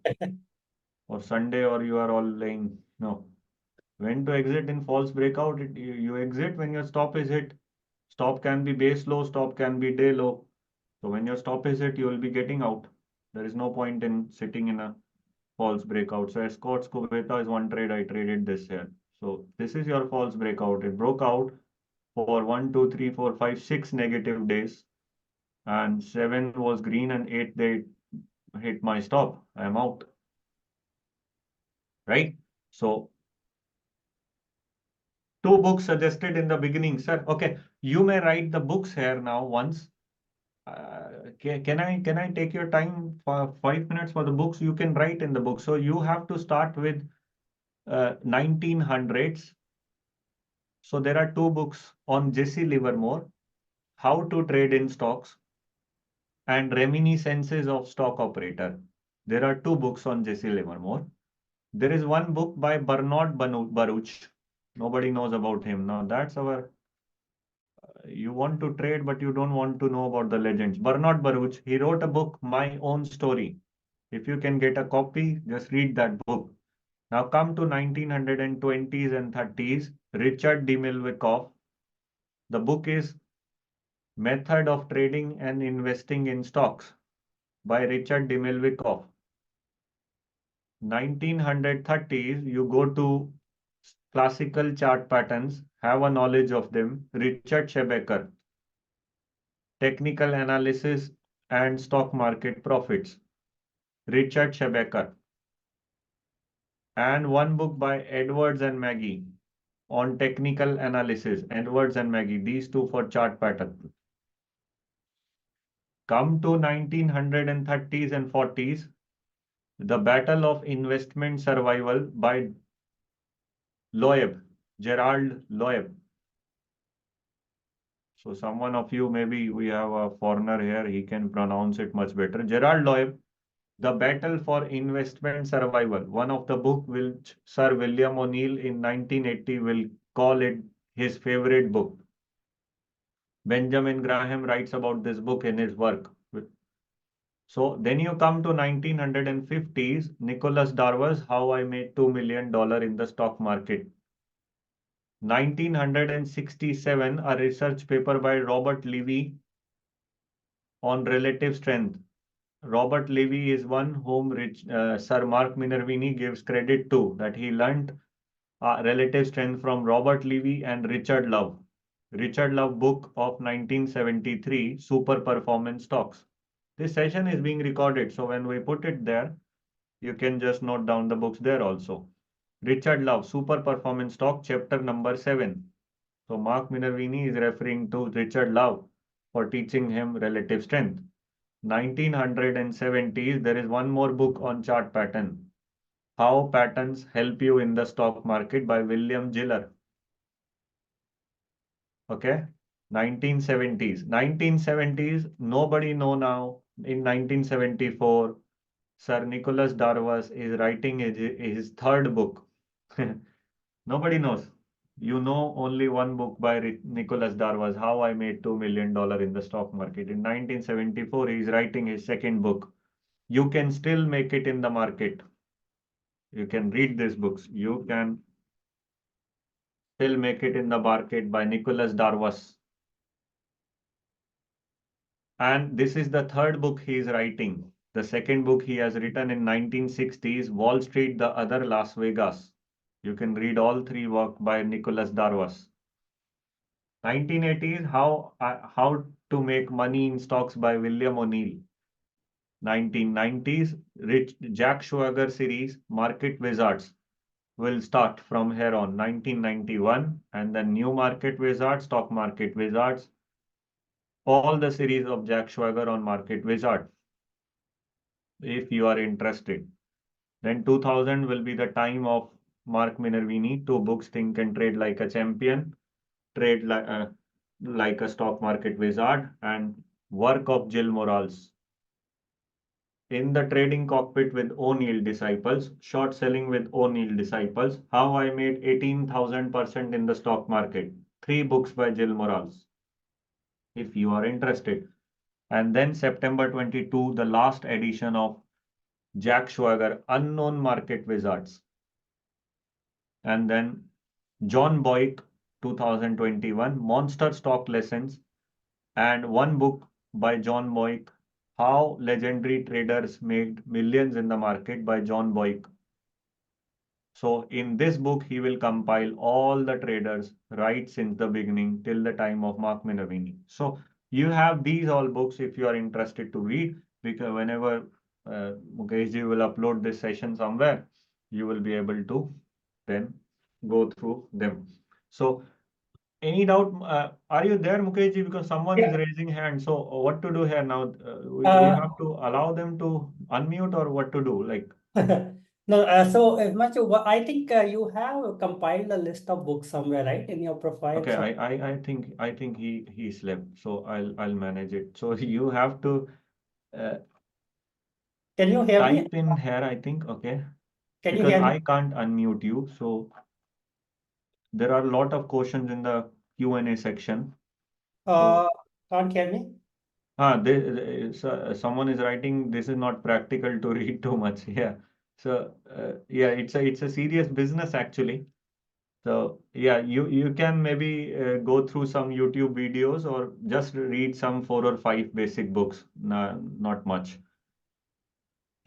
Sunday, or you are all laying. No. When to exit in false breakout? You exit when your stop is hit. Stop can be base low, stop can be day low. So when your stop is hit, you will be getting out. There is no point in sitting in a false breakout. So Escorts Cubeta is one trade. I traded this here. So this is your false breakout. It broke out for 1, 2, 3, 4, 5, 6 negative days. And 7 was green and 8 they hit my stop. I am out. Right? So 2 books suggested in the beginning, sir. Okay, you may write the books here now once. Can I take your time for 5 minutes for the books? You can write in the book. So you have to start with 1900s. So there are 2 books on Jesse Livermore, How to Trade in Stocks, and Reminiscences of Stock Operator. There are 2 books on Jesse Livermore. There is one book by Bernard Baruch. Nobody knows about him. Now that's our you want to trade, but you don't want to know about the legends. Bernard Baruch, he wrote a book, My Own Story. If you can get a copy, just read that book. Now come to 1920s and 30s, Richard D. Milwikoff. The book is Method of Trading and Investing in Stocks by Richard D. Milwikoff. 1930s, you go to classical chart patterns, have a knowledge of them. Richard Schebecker. Technical Analysis and Stock Market Profits, Richard Schebecker. And one book by Edwards and Magee on technical analysis, Edwards and Magee, these 2 for chart pattern. Come to 1930s and 40s, The Battle of Investment Survival by Loeb, Gerald Loeb. So someone of you, maybe we have a foreigner here, he can pronounce it much better. Gerald Loeb, The Battle for Investment Survival, one of the book which Sir William O'Neill in 1980 will call it his favorite book. Benjamin Graham writes about this book in his work. So then you come to 1950s, Nicholas Darvas, How I Made $2 Million in the Stock Market. 1967, a research paper by Robert Levy on relative strength. Robert Levy is one whom Sir Mark Minervini gives credit to, that he learnt relative strength from Robert Levy and Richard Love. Richard Love book of 1973, Super Performance Stocks. This session is being recorded, so when we put it there, you can just note down the books there also. Richard Love, Super Performance Stock, chapter number 7. So Mark Minervini is referring to Richard Love for teaching him relative strength. 1970s, there is one more book on chart pattern. How Patterns Help You in the Stock Market by William Giller. Okay, 1970s. 1970s, nobody know now. In 1974, Sir Nicholas Darvas is writing his third book. Nobody knows. You know only one book by Nicholas Darvas, How I Made $2 Million in the Stock Market. In 1974, he is writing his second book. You can still make it in the market. You can read these books. You can still make it in the market by Nicholas Darvas. And this is the third book he is writing. The second book he has written in 1960s, Wall Street, the Other Las Vegas. You can read all three work by Nicholas Darvas. 1980s, How to Make Money in Stocks by William O'Neill. 1990s, Jack Schwager series, Market Wizards, will start from here on. 1991, and then New Market Wizards, Stock Market Wizards, all the series of Jack Schwager on Market Wizard, if you are interested. Then 2000 will be the time of Mark Minervini, two books, Think and Trade Like a Champion, Trade Like a Stock Market Wizard, and work of Jill Morales. In the Trading Cockpit with O'Neill Disciples, Short Selling with O'Neill Disciples, How I Made 18,000% in the Stock Market. Three books by Jill Morales, if you are interested. And then September 22, the last edition of Jack Schwager, Unknown Market Wizards. And then John Boyk, 2021, Monster Stock Lessons, and one book by John Boyk, How Legendary Traders Made Millions in the Market by John Boyk. So in this book, he will compile all the traders right since the beginning till the time of Mark Minervini. So you have these all books if you are interested to read, because whenever Mukeshji will upload this session somewhere, you will be able to then go through them. So any doubt? Are you there, Mukeshji? Because someone is raising hand. So what to do here now? We have to allow them to unmute, or what to do? Like, No, so I think you have compiled a list of books somewhere, right, in your profile. okay, So I think he slept. So I'll manage it. So you have to can you hear me? type in here, I think. Okay, Can you because hear me? I can't unmute you. So there are a lot of questions in the Q&A section. So Can't hear me? someone is writing, this is not practical to read too much. Yeah. So yeah, it's a serious business actually. So yeah, you can maybe go through some YouTube videos or just read some 4 or 5 basic books. Not much.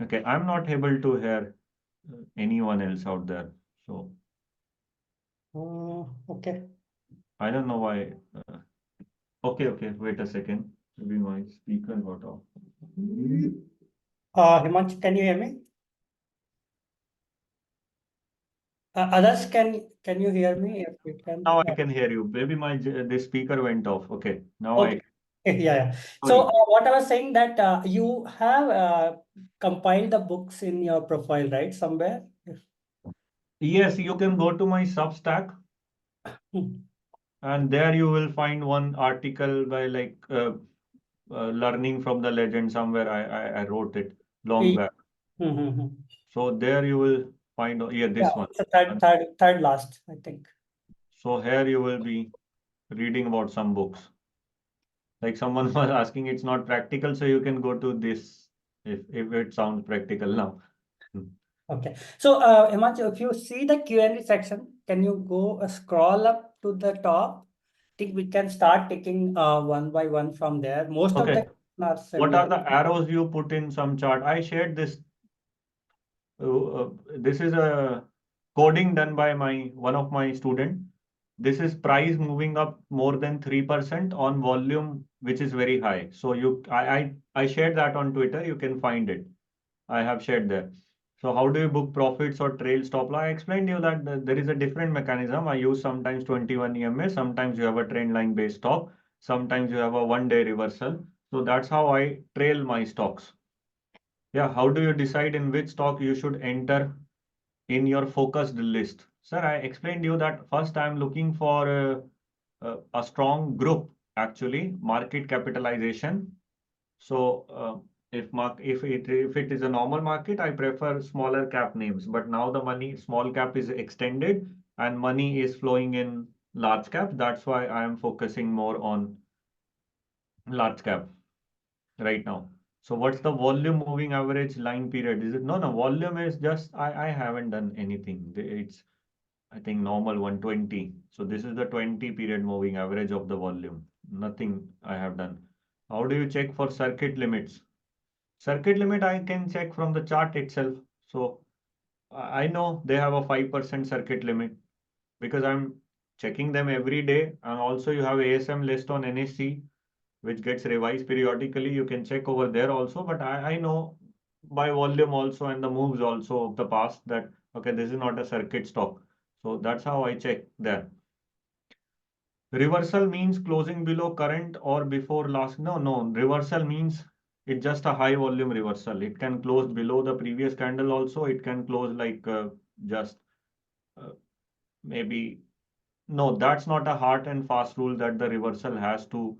Okay, I'm not able to hear anyone else out there. So Okay. I don't know why. Okay, wait a second. Maybe my speaker got off. Himanshu, can you hear me? Others, can you hear me? If you can. Now I can hear you. Maybe this speaker went off. Okay, now Okay. Yeah. So Sorry. what I was saying that you have compiled the books in your profile, right? Somewhere. Yes, you can go to my Substack, and there you will find one article by like learning from the legend somewhere. I wrote it long back. So there you will find this one. It's the third last, I think. So here you will be reading about some books. Like someone was asking, it's not practical, so you can go to this if it sounds practical now. Okay. So Himanshu, if you see the Q&A section, can you go scroll up to the top? I think we can start taking one by one from there. Most of Okay. the are What are similar. the arrows you put in some chart? I shared this. This is a coding done by one of my student. This is price moving up more than 3% on volume, which is very high. So I shared that on Twitter. You can find it. I have shared there. So how do you book profits or trail stop loss? I explained to you that there is a different mechanism. I use sometimes 21 EMA, sometimes you have a trend line based stop, sometimes you have a 1 day reversal. So that's how I trail my stocks. Yeah, how do you decide in which stock you should enter in your focused list? Sir, I explained to you that first I'm looking for a strong group, actually, market capitalization. So if it is a normal market, I prefer smaller cap names. But now the money small cap is extended and money is flowing in large cap. That's why I am focusing more on large cap right now. So what's the volume moving average line period? Is it no volume is just I haven't done anything. It's I think normal 120. So this is the 20 period moving average of the volume. Nothing I have done. How do you check for circuit limits? Circuit limit I can check from the chart itself. So I know they have a 5% circuit limit because I'm checking them every day. And also you have ASM list on NSE, which gets revised periodically. You can check over there also. But I know by volume also and the moves also of the past that, okay, this is not a circuit stock. So that's how I check there. Reversal means closing below current or before last. No. Reversal means it's just a high volume reversal. It can close below the previous candle also. It can close like just uh, maybe. No, that's not a hard and fast rule that the reversal has to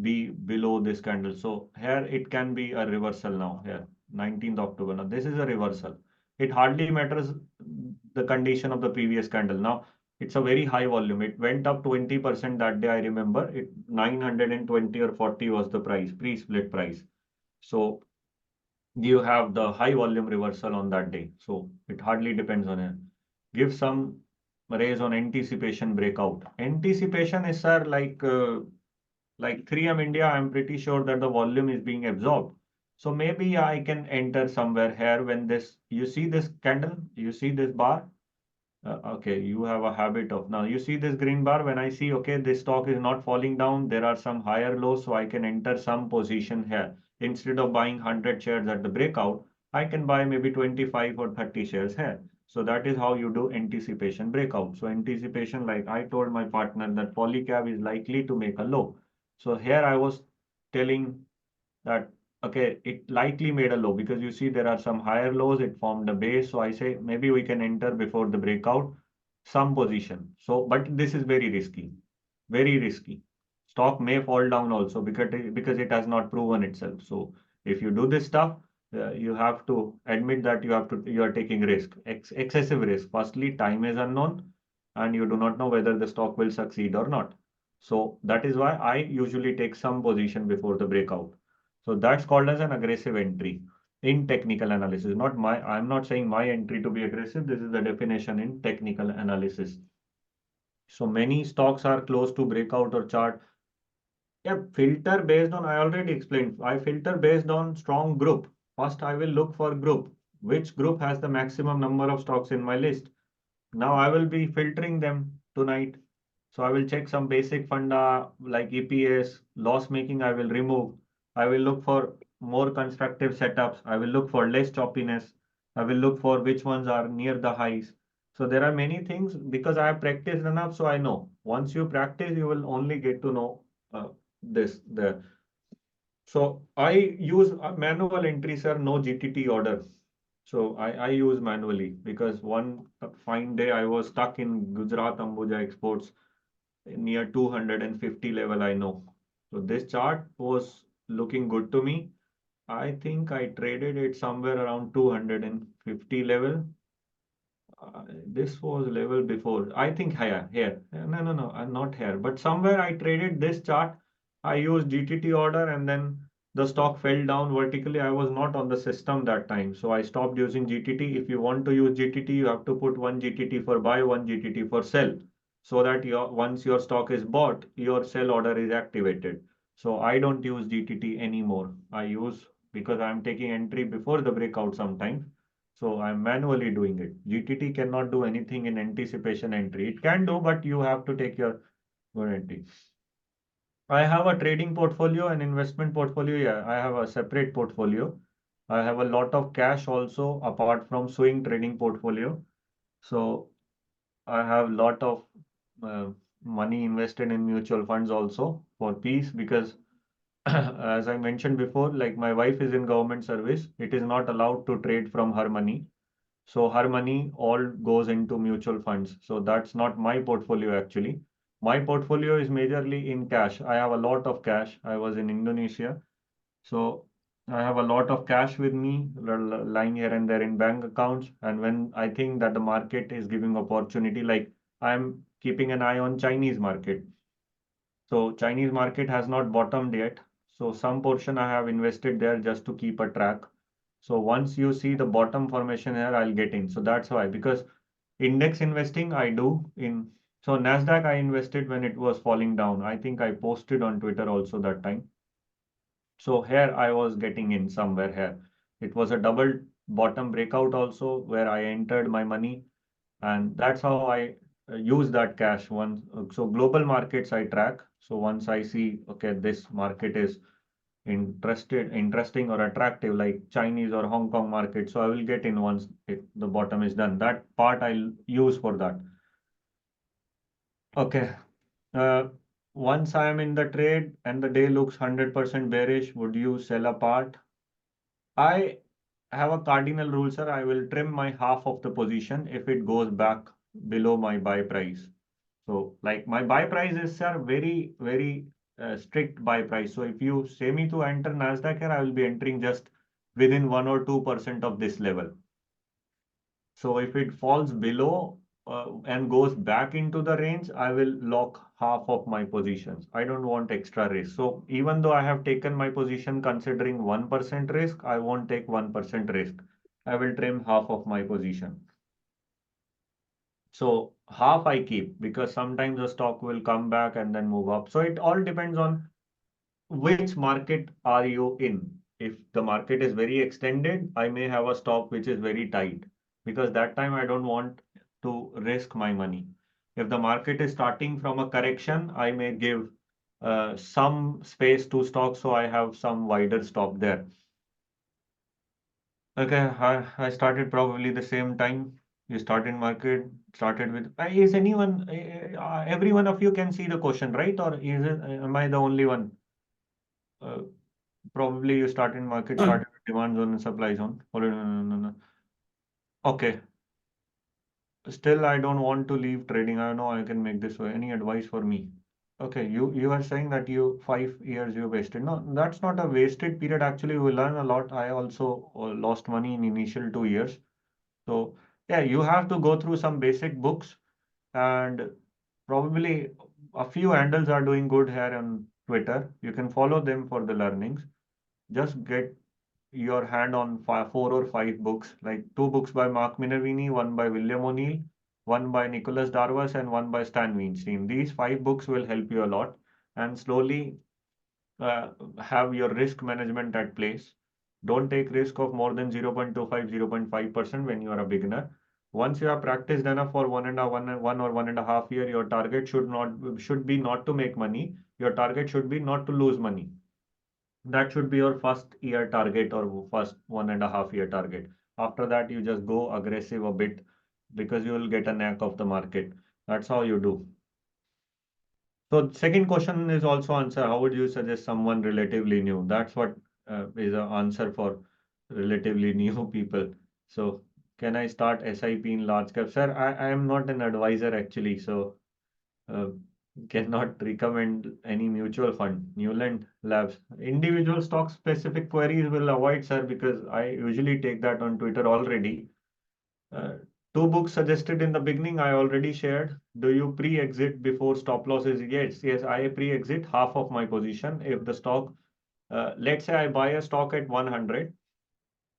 be below this candle. So here it can be a reversal now. Here, 19th October. Now this is a reversal. It hardly matters the condition of the previous candle. Now it's a very high volume. It went up 20% that day. I remember it 920 or 40 was the price, pre-split price. So you have the high volume reversal on that day. So it hardly depends on it. Give some raise on anticipation breakout. Anticipation is, sir, like 3M India, I'm pretty sure that the volume is being absorbed. So maybe I can enter somewhere here when this, you see this candle, you see this bar. Okay, you have a habit of now you see this green bar. When I see, okay, this stock is not falling down, there are some higher lows, so I can enter some position here. Instead of buying 100 shares at the breakout, I can buy maybe 25 or 30 shares here. So that is how you do anticipation breakout. So anticipation, like I told my partner that Polycab is likely to make a low. So here I was telling that okay, it likely made a low because you see there are some higher lows, it formed a base. So I say maybe we can enter before the breakout some position. So, but this is very risky, very risky. Stock may fall down also because it has not proven itself. So if you do this stuff, you have to admit that you are taking risk, excessive risk. Firstly, time is unknown, and you do not know whether the stock will succeed or not. So that is why I usually take some position before the breakout. So that's called as an aggressive entry in technical analysis. I'm not saying my entry to be aggressive. This is the definition in technical analysis. So many stocks are close to breakout or chart. Yeah, filter based on, I already explained. I filter based on strong group. First, I will look for group. Which group has the maximum number of stocks in my list? Now I will be filtering them tonight. So I will check some basic funda like EPS, loss making, I will remove. I will look for more constructive setups. I will look for less choppiness. I will look for which ones are near the highs. So there are many things because I have practiced enough. So I know once you practice, you will only get to know this there. So I use a manual entry, sir, no GTT order. So I use manually because one fine day I was stuck in Gujarat Ambuja exports near 250 level, I know. So this chart was looking good to me. I think I traded it somewhere around 250 level. This was level before. I think here. No, I'm not here. But somewhere I traded this chart. I used GTT order and then the stock fell down vertically. I was not on the system that time. So I stopped using GTT. If you want to use GTT, you have to put one GTT for buy, one GTT for sell. So that once your stock is bought, your sell order is activated. So I don't use GTT anymore. I use because I'm taking entry before the breakout sometimes. So I'm manually doing it. GTT cannot do anything in anticipation entry. It can do, but you have to take your entry. I have a trading portfolio and investment portfolio. Yeah, I have a separate portfolio. I have a lot of cash also apart from swing trading portfolio. So I have lot of uh, money invested in mutual funds also for peace because as I mentioned before, like my wife is in government service, it is not allowed to trade from her money. So her money all goes into mutual funds. So that's not my portfolio actually. My portfolio is majorly in cash. I have a lot of cash. I was in Indonesia. So I have a lot of cash with me lying here and there in bank accounts. And when I think that the market is giving opportunity, like I'm keeping an eye on Chinese market. So Chinese market has not bottomed yet. So some portion I have invested there just to keep a track. So once you see the bottom formation here, I'll get in. So that's why, because index investing I do in, so Nasdaq I invested when it was falling down. I think I posted on Twitter also that time. So here I was getting in somewhere here. It was a double bottom breakout also where I entered my money, and that's how I use that cash once. So global markets I track. So once I see, okay, this market is interesting or attractive, like Chinese or Hong Kong market, so I will get in once the bottom is done. That part I'll use for that. Okay. Uh, Once I am in the trade and the day looks 100% bearish, would you sell a part? I have a cardinal rule, sir. I will trim my half of the position if it goes back below my buy price. So, like my buy price is, sir, very, very strict buy price. So, if you say me to enter Nasdaq here, I will be entering just within 1 or 2% of this level. So, if it falls below and goes back into the range, I will lock half of my positions. I don't want extra risk. So, even though I have taken my position considering 1% risk, I won't take 1% risk. I will trim half of my position. So half I keep because sometimes the stock will come back and then move up. So it all depends on which market are you in. If the market is very extended, I may have a stock which is very tight because that time I don't want to risk my money. If the market is starting from a correction, I may give some space to stock so I have some wider stop there. Okay, I started probably the same time. You started market, started with. Is anyone, every one of you can see the question, right? Or is it, am I the only one? Uh, Probably you started market, started with demand zone and supply zone. Or, no, no, no, no. Okay. Still, I don't want to leave trading. I know I can make this way. Any advice for me? Okay, you are saying that you 5 years you wasted. No, that's not a wasted period. Actually, we learn a lot. I also lost money in initial 2 years. So yeah, you have to go through some basic books, and probably a few handles are doing good here on Twitter. You can follow them for the learnings. Just get your hand on 4 or 5 books, like 2 books by Mark Minervini, one by William O'Neill, one by Nicholas Darvas, and one by Stan Weinstein. These 5 books will help you a lot, and slowly uh, have your risk management at place. Don't take risk of more than 0.25, 0.5% when you are a beginner. Once you have practiced enough for 1 or 1.5 year, your target should be not to make money. Your target should be not to lose money. That should be your first year target or first 1.5 year target. After that, you just go aggressive a bit because you will get a knack of the market. That's how you do. So second question is also answer. How would you suggest someone relatively new? That's what is an answer for relatively new people. So can I start SIP in large cap? Sir, I am not an advisor actually, so uh, cannot recommend any mutual fund. Newland Labs. Individual stock specific queries will avoid, sir, because I usually take that on Twitter already. Uh, 2 books suggested in the beginning, I already shared. Do you pre-exit before stop losses? Yes, yes, I pre-exit half of my position. If the stock, let's say I buy a stock at 100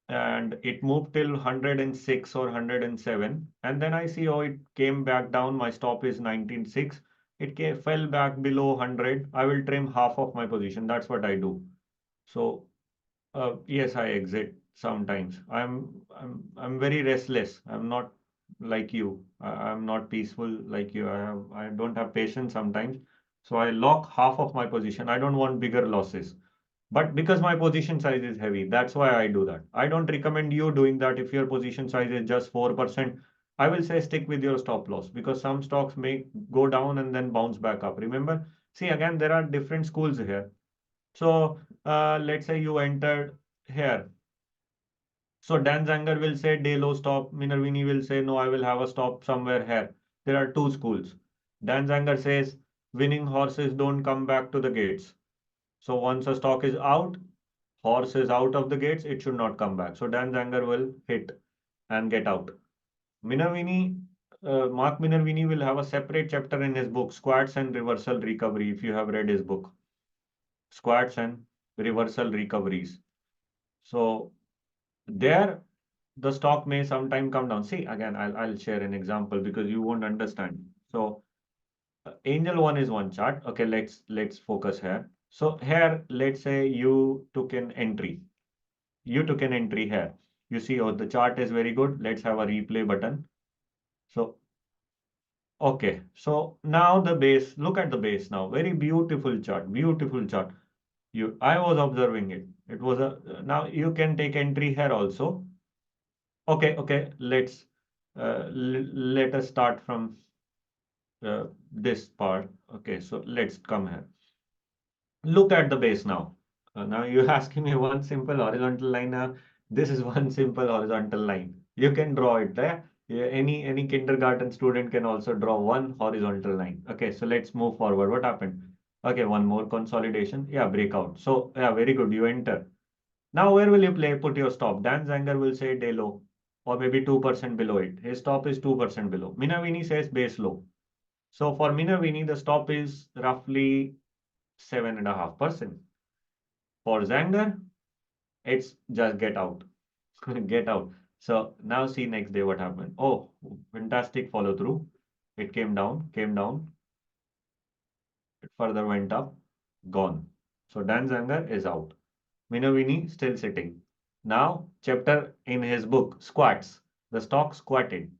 and it moved till 106 or 107, and then I see, oh, it came back down. My stop is 19.6. It fell back below 100. I will trim half of my position. That's what I do. So yes, I exit sometimes. I'm very restless. I'm not like you. I'm not peaceful like you. I don't have patience sometimes. So I lock half of my position. I don't want bigger losses. But because my position size is heavy, that's why I do that. I don't recommend you doing that. If your position size is just 4%, I will say stick with your stop loss, because some stocks may go down and then bounce back up. Remember, see, again, there are different schools here. So let's say you entered here. So Dan Zanger will say day low stop. Minervini will say, no, I will have a stop somewhere here. There are two schools. Dan Zanger says winning horses don't come back to the gates. So once a stock is out, horse is out of the gates, it should not come back. So Dan Zanger will hit and get out. Minervini, Mark Minervini will have a separate chapter in his book, Squats and Reversal Recovery, if you have read his book. Squats and Reversal Recoveries. So there, the stock may sometime come down. See, again, I'll share an example because you won't understand. So Angel one is one chart. Okay, let's focus here. So here, let's say you took an entry. You took an entry here. You see, oh, the chart is very good. Let's have a replay button. So, okay. So now the base, look at the base now. Very beautiful chart, beautiful chart. I was observing it. It was now you can take entry here also. Okay. Let us start from this part. Okay, so let's come here. Look at the base now. Now you're asking me one simple horizontal line. This is one simple horizontal line. You can draw it there. Yeah, any kindergarten student can also draw one horizontal line. Okay, so let's move forward. What happened? Okay, one more consolidation. Yeah, breakout. So yeah, very good. You enter. Now where will you put your stop? Dan Zanger will say day low or maybe 2% below it. His stop is 2% below. Minervini says base low. So for Minervini, the stop is roughly 7.5%. For Zanger, it's just get out. Get out. So now see next day what happened. Oh, fantastic follow through. It came down, it further went up, gone. So Dan Zanger is out. Minervini still sitting. Now, chapter in his book, Squats. The stock squatted.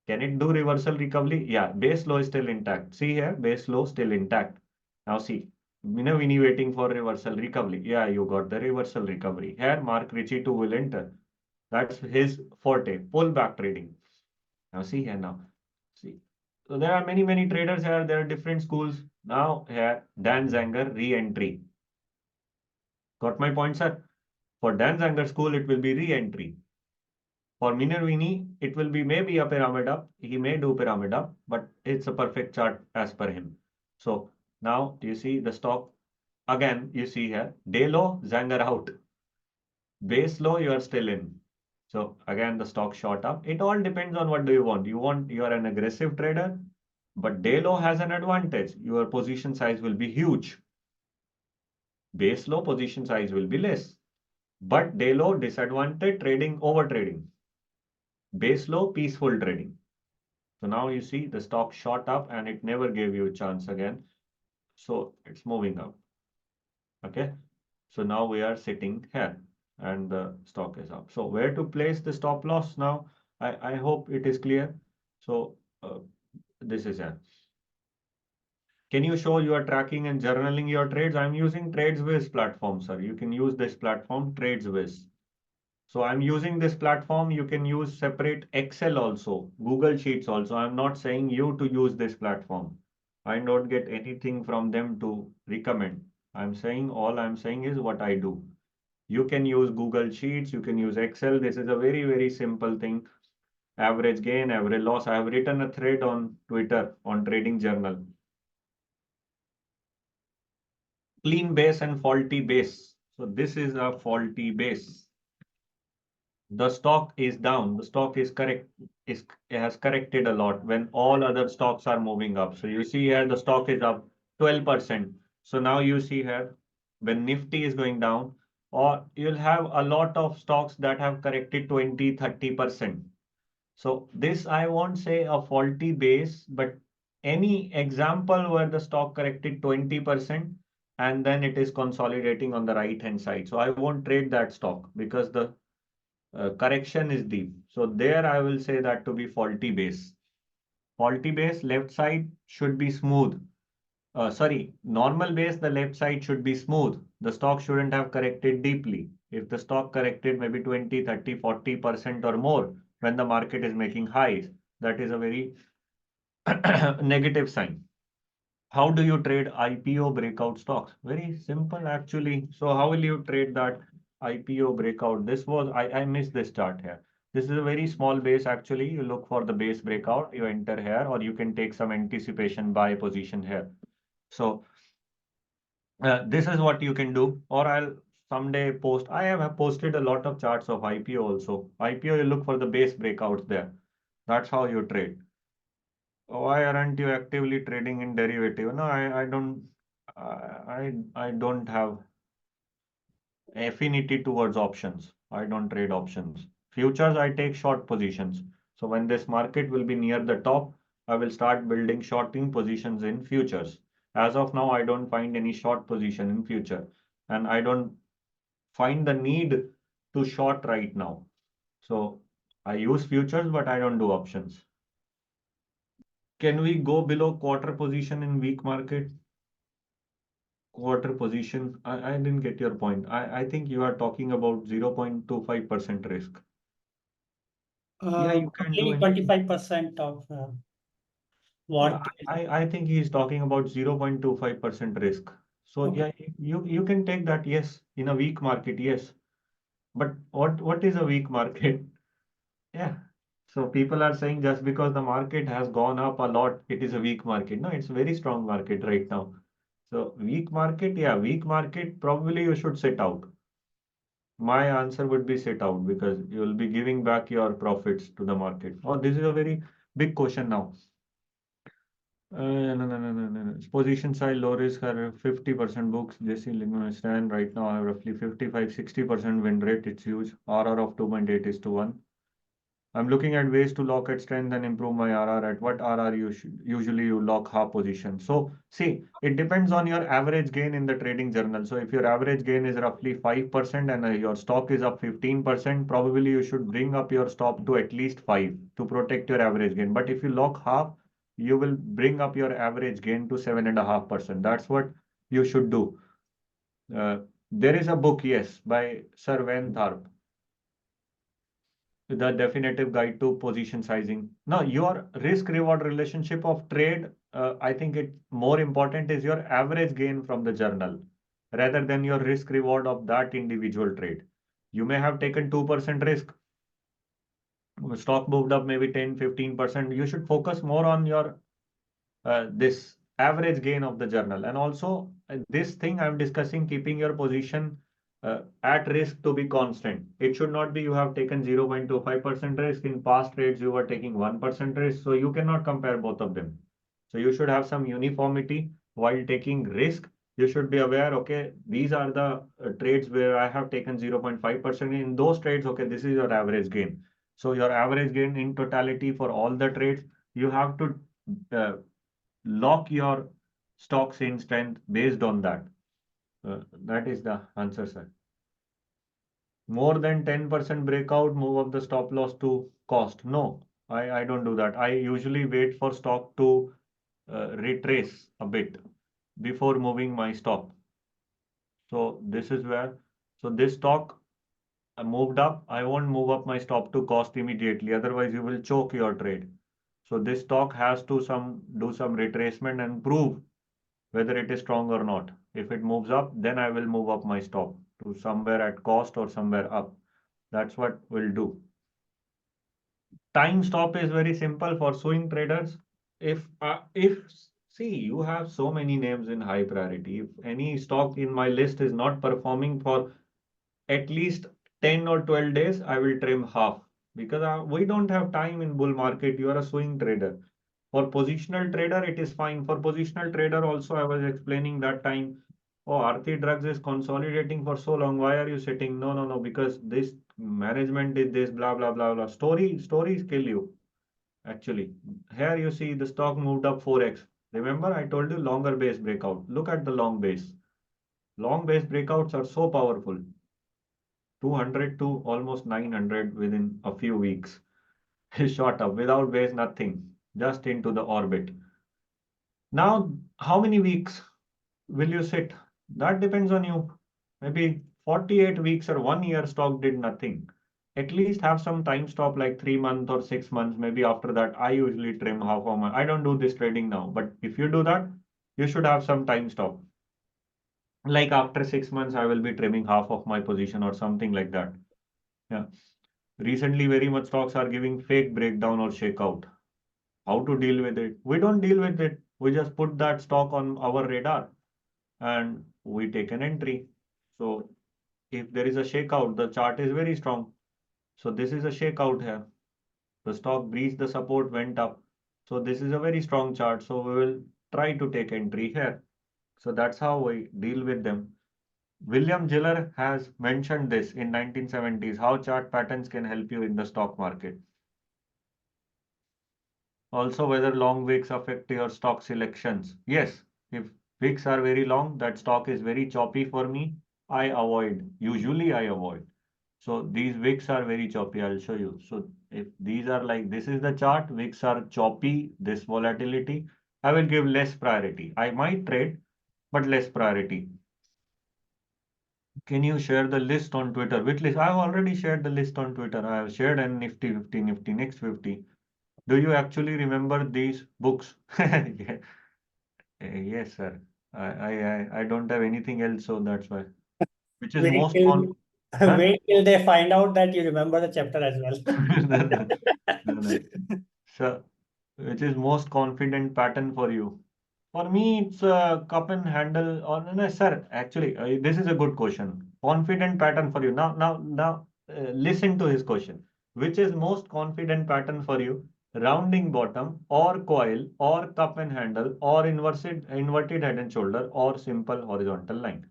Can it do reversal recovery? Yeah, base low is still intact. See here, base low still intact. Now see, Minervini waiting for reversal recovery. Yeah, you got the reversal recovery. Here, Mark Ritchie too will enter. That's his forte, pullback trading. Now see here now. See. So there are many traders here. There are different schools. Now here, Dan Zanger re-entry. Got my point, sir? For Dan Zanger school, it will be re-entry. For Minervini, it will be maybe a pyramid up. He may do pyramid up, but it's a perfect chart as per him. So now you see the stock. Again, you see here, day low, Zanger out. Base low, you are still in. So again, the stock shot up. It all depends on what do you want. You are an aggressive trader, but day low has an advantage. Your position size will be huge. Base low position size will be less. But day low disadvantage trading over trading. Base low peaceful trading. So now you see the stock shot up and it never gave you a chance again. So it's moving up. Okay. So now we are sitting here and the stock is up. So where to place the stop loss now? I hope it is clear. So this is here. Can you show you are tracking and journaling your trades? I'm using TradesWiz platform, sir. You can use this platform, TradesWiz. So I'm using this platform. You can use separate Excel also, Google Sheets also. I'm not saying you to use this platform. I don't get anything from them to recommend. All I'm saying is what I do. You can use Google Sheets, you can use Excel. This is a very simple thing. Average gain, average loss. I have written a thread on Twitter on Trading Journal. Clean base and faulty base. So this is a faulty base. The stock is down. The stock is it has corrected a lot when all other stocks are moving up. So you see here the stock is up 12%. So now you see here when Nifty is going down, or you'll have a lot of stocks that have corrected 20-30%. So this I won't say a faulty base, but any example where the stock corrected 20% and then it is consolidating on the right hand side. So I won't trade that stock because the correction is deep. So there I will say that to be faulty base. Faulty base left side should be smooth. normal base, the left side should be smooth. The stock shouldn't have corrected deeply. If the stock corrected maybe 20, 30, 40% or more when the market is making highs, that is a very negative sign. How do you trade IPO breakout stocks? Very simple actually. So how will you trade that IPO breakout? I missed this chart here. This is a very small base actually. You look for the base breakout, you enter here, or you can take some anticipation buy position here. So this is what you can do, or I'll someday post. I have posted a lot of charts of IPO also. IPO, you look for the base breakouts there. That's how you trade. Why aren't you actively trading in derivative? No, I don't have affinity towards options. I don't trade options. Futures, I take short positions. So when this market will be near the top, I will start building shorting positions in futures. As of now, I don't find any short position in future, and I don't find the need to short right now. So I use futures, but I don't do options. Can we go below quarter position in weak market? Quarter position. I didn't get your point. I think you are talking about 0.25% risk. Yeah, you can do Maybe it. 25% of Yeah, what? I think he is talking about 0.25% risk. So Okay. yeah, you can take that, yes, in a weak market, yes. But what is a weak market? Yeah. So people are saying just because the market has gone up a lot, it is a weak market. No, it's a very strong market right now. So weak market, yeah, weak market, probably you should sit out. My answer would be sit out because you will be giving back your profits to the market. Oh, this is a very big question now. No. Position size low risk are 50% books. JC Lingman stand right now. I have roughly 55-60% win rate. It's huge. RR of 2.8 is to 1. I'm looking at ways to lock at strength and improve my RR. At what RR usually you lock half position. So see, it depends on your average gain in the trading journal. So if your average gain is roughly 5% and your stock is up 15%, probably you should bring up your stop to at least 5 to protect your average gain. But if you lock half, you will bring up your average gain to 7.5%. That's what you should do. There is a book, yes, by Sir Van Tharp, the definitive guide to position sizing. Now, your risk reward relationship of trade, I think it more important is your average gain from the journal rather than your risk reward of that individual trade. You may have taken 2% risk. Stock moved up maybe 10-15%. You should focus more on your this average gain of the journal. And also this thing I'm discussing, keeping your position at risk to be constant. It should not be you have taken 0.25% risk. In past trades, you were taking 1% risk. So you cannot compare both of them. So you should have some uniformity while taking risk. You should be aware, okay, these are the trades where I have taken 0.5%. In those trades, okay, this is your average gain. So your average gain in totality for all the trades, you have to lock your stocks in strength based on that. That is the answer, sir. More than 10% breakout, move up the stop loss to cost. No, I don't do that. I usually wait for stock to retrace a bit before moving my stop. So this is where, so this stock moved up. I won't move up my stop to cost immediately. Otherwise, you will choke your trade. So this stock has to do some retracement and prove whether it is strong or not. If it moves up, then I will move up my stop to somewhere at cost or somewhere up. That's what we'll do. Time stop is very simple for swing traders. If see, you have so many names in high priority. If any stock in my list is not performing for at least 10 or 12 days, I will trim half because we don't have time in bull market. You are a swing trader. For positional trader, it is fine. For positional trader also, I was explaining that time, oh, Aarti Drugs is consolidating for so long. Why are you sitting? No, because this management did this, blah, blah, blah, blah. Stories kill you, actually. Here you see the stock moved up 4x. Remember, I told you longer base breakout. Look at the long base. Long base breakouts are so powerful. 200 to almost 900 within a few weeks. Shot up without base, nothing, just into the orbit. Now, How many weeks will you sit? That depends on you. Maybe 48 weeks or 1 year stock did nothing. At least have some time stop like 3 months or 6 months. Maybe after that, I usually trim half of my. I don't do this trading now, but if you do that, you should have some time stop. Like after 6 months, I will be trimming half of my position or something like that. Yeah. Recently, very much stocks are giving fake breakdown or shakeout. How to deal with it? We don't deal with it. We just put that stock on our radar and we take an entry. So if there is a shakeout, the chart is very strong. So this is a shakeout here. The stock breached the support, went up. So this is a very strong chart. So we will try to take entry here. So that's how we deal with them. William Giller has mentioned this in 1970s, how chart patterns can help you in the stock market. Also, whether long wicks affect your stock selections. Yes, if wicks are very long, that stock is very choppy for me, I avoid. Usually I avoid. So these wicks are very choppy. I'll show you. So if these are like, this is the chart, wicks are choppy, this volatility, I will give less priority. I might trade, but less priority. Can you share the list on Twitter? Which list? I've already shared the list on Twitter. I have shared an Nifty 50, Nifty Next 50. Do you actually remember these books? Yeah. Yes, sir. I don't have anything else, so that's why. Which is Wait most till con huh? wait till they find out that you remember the chapter as well. No, no, no, no. So, which is most confident pattern for you? For me, it's a cup and handle. Or no, no, sir. Actually, this is a good question. Confident pattern for you. Now, listen to his question. Which is most confident pattern for you? Rounding bottom, or coil, or cup and handle, or inverted head and shoulder, or simple horizontal line.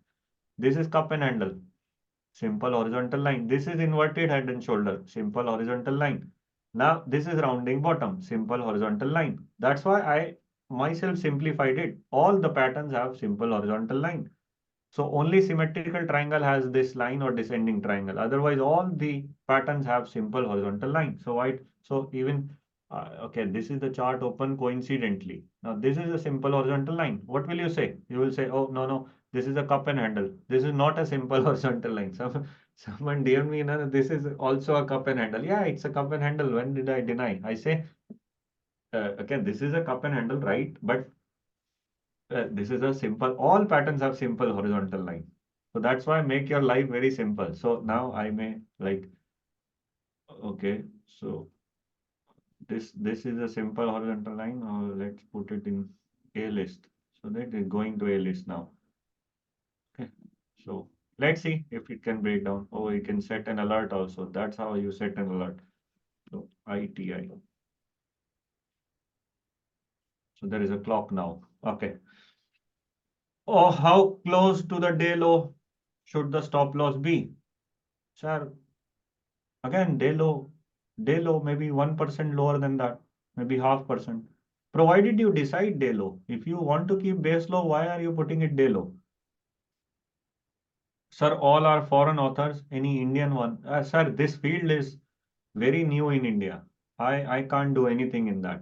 This is cup and handle. Simple horizontal line. This is inverted head and shoulder. Simple horizontal line. Now this is rounding bottom. Simple horizontal line. That's why I myself simplified it. All the patterns have simple horizontal line. So only symmetrical triangle has this line or descending triangle. Otherwise, all the patterns have simple horizontal line. So why? So even okay, this is the chart open coincidentally. Now this is a simple horizontal line. What will you say? You will say, oh no no, this is a cup and handle. This is not a simple horizontal line. Someone DM me, no, this is also a cup and handle. Yeah, it's a cup and handle. When did I deny? I say, okay, this is a cup and handle, right? But this is a simple, all patterns have simple horizontal line. So that's why make your life very simple. So now I may like, okay, so this is a simple horizontal line. Let's put it in A list. So that is going to A list now. Okay, so let's see if it can break down. Oh, you can set an alert also. That's how you set an alert. So ITI. So there is a clock now. Okay. Oh, how close to the day low should the stop loss be? Sir, again, day low maybe 1% lower than that, maybe half percent. Provided you decide day low. If you want to keep base low, why are you putting it day low? Sir, all are foreign authors. Any Indian one? Sir, this field is very new in India. I can't do anything in that.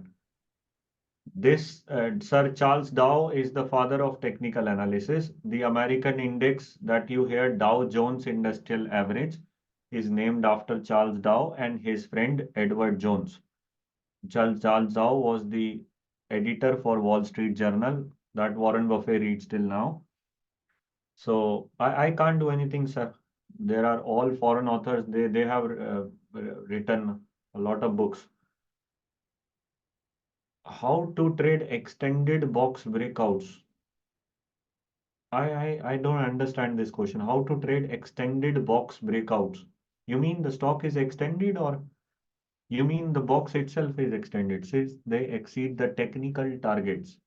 This Sir Charles Dow is the father of technical analysis. The American index that you hear, Dow Jones Industrial Average, is named after Charles Dow and his friend Edward Jones. Charles Dow was the editor for Wall Street Journal that Warren Buffett reads till now. So I can't do anything, sir. There are all foreign authors. They have written a lot of books. How to trade extended box breakouts? I don't understand this question. How to trade extended box breakouts? You mean the stock is extended, or you mean the box itself is extended since they exceed the technical targets?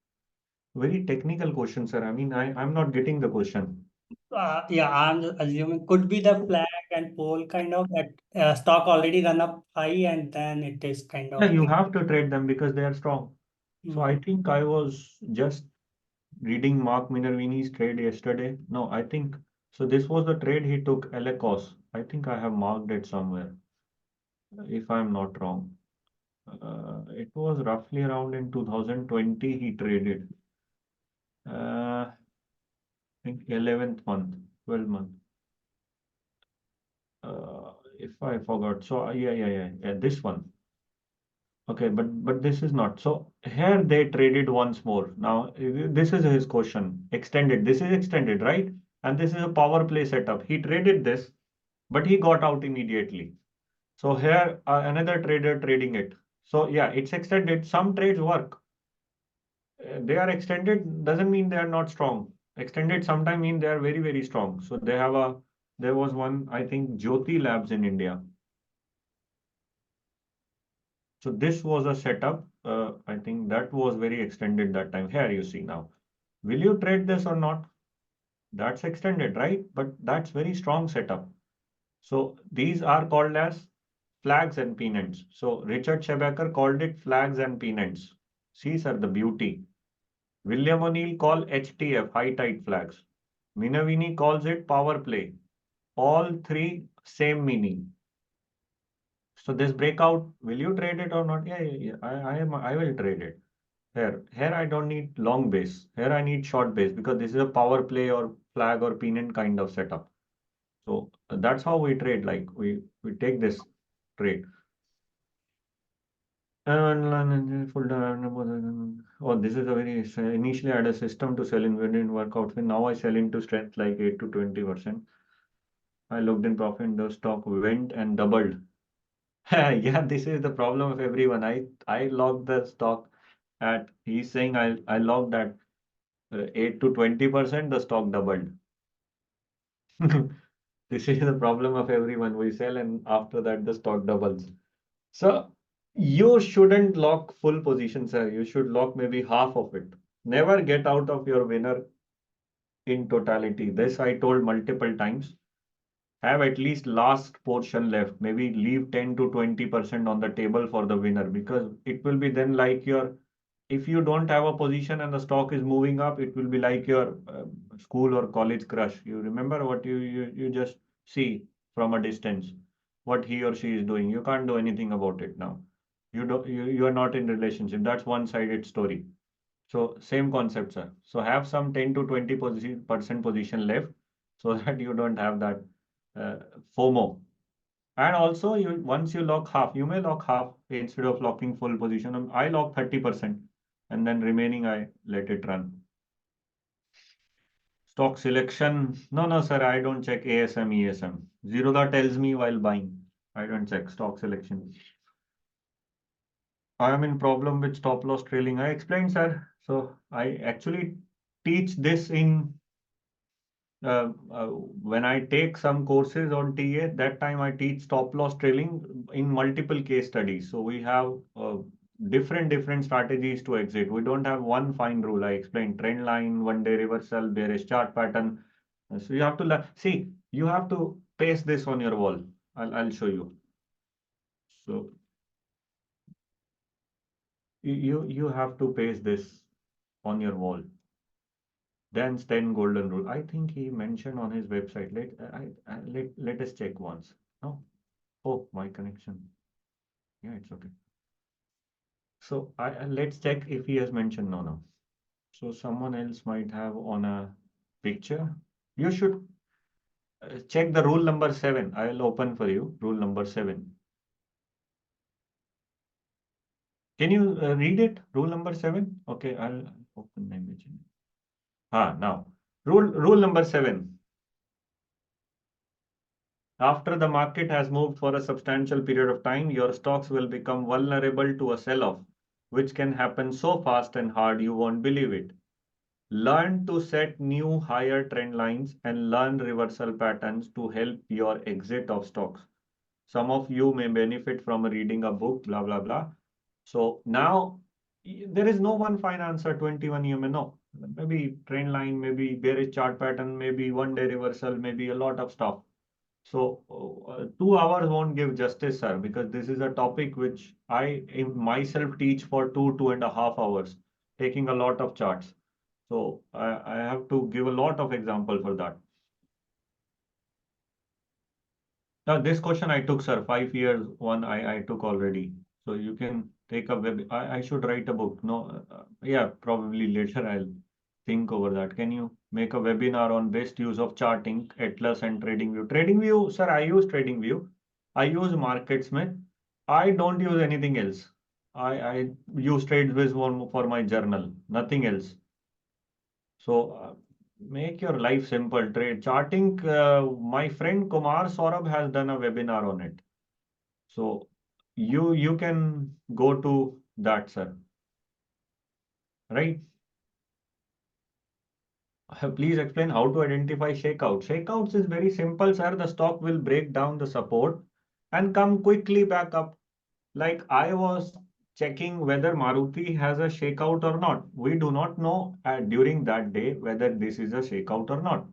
Very technical question, sir. I mean, I'm not getting the question. Yeah, I'm assuming could be the flag and pole kind of that stock already run up high and then it is kind Yeah, of. you have to trade them because they are strong. So I Mm. think I was just reading Mark Minervini's trade yesterday. No, I think so. This was the trade he took Elecos. I think I have marked it somewhere, if I'm not wrong. It was roughly around in 2020 he traded. I think 11th month, 12th month. If I forgot. So yeah, this one. Okay, but this is not. So here they traded once more. Now this is his question. Extended. This is extended, right? And this is a power play setup. He traded this, but he got out immediately. So here another trader trading it. So yeah, it's extended. Some trades work. They are extended doesn't mean they are not strong. Extended sometimes mean they are very, very strong. So there was one, I think, Jyoti Labs in India. So this was a setup. I think that was very extended that time. Here you see now. Will you trade this or not? That's extended, right? But that's very strong setup. So these are called as flags and pennants. So Richard Schebacker called it flags and pennants. See, sir, the beauty. William O'Neill called HTF, high tide flags. Minervini calls it power play. All three same meaning. So this breakout, will you trade it or not? Yeah. I will trade it. Here I don't need long base. Here I need short base because this is a power play or flag or pennant kind of setup. So that's how we trade. Like we take this trade. Oh, this is a very initially I had a system to sell in didn't work out. Now I sell into strength like 8 to 20%. I looked in profit, the stock went and doubled. Yeah, this is the problem of everyone. I logged the stock at he's saying I logged at 8 to 20%, the stock doubled. This is the problem of everyone. We sell and after that the stock doubles. So you shouldn't lock full position, sir. You should lock maybe half of it. Never get out of your winner in totality. This I told multiple times. Have at least last portion left. Maybe leave 10 to 20% on the table for the winner because it will be then like your if you don't have a position and the stock is moving up, it will be like your school or college crush. You remember what you just see from a distance, what he or she is doing. You can't do anything about it now. You are not in relationship. That's one-sided story. So same concept, sir. So have some 10 to 20% position left so that you don't have that uh, FOMO. And also, once you lock half, you may lock half instead of locking full position. I lock 30% and then remaining I let it run. Stock selection. No, sir, I don't check ASM, ESM. Zerodha tells me while buying. I don't check stock selection. I am in problem with stop loss trailing. I explained, sir. So I actually teach this in when I take some courses on TA, that time I teach stop loss trailing in multiple case studies. So we have different strategies to exit. We don't have one fine rule. I explained trend line, one-day reversal, bearish chart pattern. So you have to see. You have to paste this on your wall. I'll show you. So you have to paste this on your wall. Dan's 10 golden rule. I think he mentioned on his website. Let us check once. No. Oh, my connection. Yeah, it's okay. So let's check if he has mentioned no. So someone else might have on a picture. You should check the rule number 7. I'll open for you. Rule number 7. Can you read it? Rule number 7. Okay, I'll open my image. Now rule number 7. After the market has moved for a substantial period of time, your stocks will become vulnerable to a sell-off, which can happen so fast and hard you won't believe it. Learn to set new higher trend lines and learn reversal patterns to help your exit of stocks. Some of you may benefit from reading a book, blah, blah, blah. So now there is no one fine answer, 21 EMA, no. Maybe trend line, maybe bearish chart pattern, maybe one-day reversal, maybe a lot of stuff. So 2 hours won't give justice, sir, because this is a topic which I myself teach for 2.5 hours, taking a lot of charts. So I have to give a lot of example for that. Now this question I took, sir, 5 years one I took already. So you can take a web. I should write a book. No, yeah, probably later I'll think over that. Can you make a webinar on best use of charting, Atlas and TradingView? TradingView, sir, I use TradingView. I use MarketSmith. I don't use anything else. I use TradeWiz for my journal, nothing else. So make your life simple. Trade charting. My friend Kumar Saurabh has done a webinar on it. So you can go to that, sir. Right? Please explain how to identify shakeouts. Shakeouts is very simple, sir. The stock will break down the support and come quickly back up. Like I was checking whether Maruti has a shakeout or not. We do not know during that day whether this is a shakeout or not.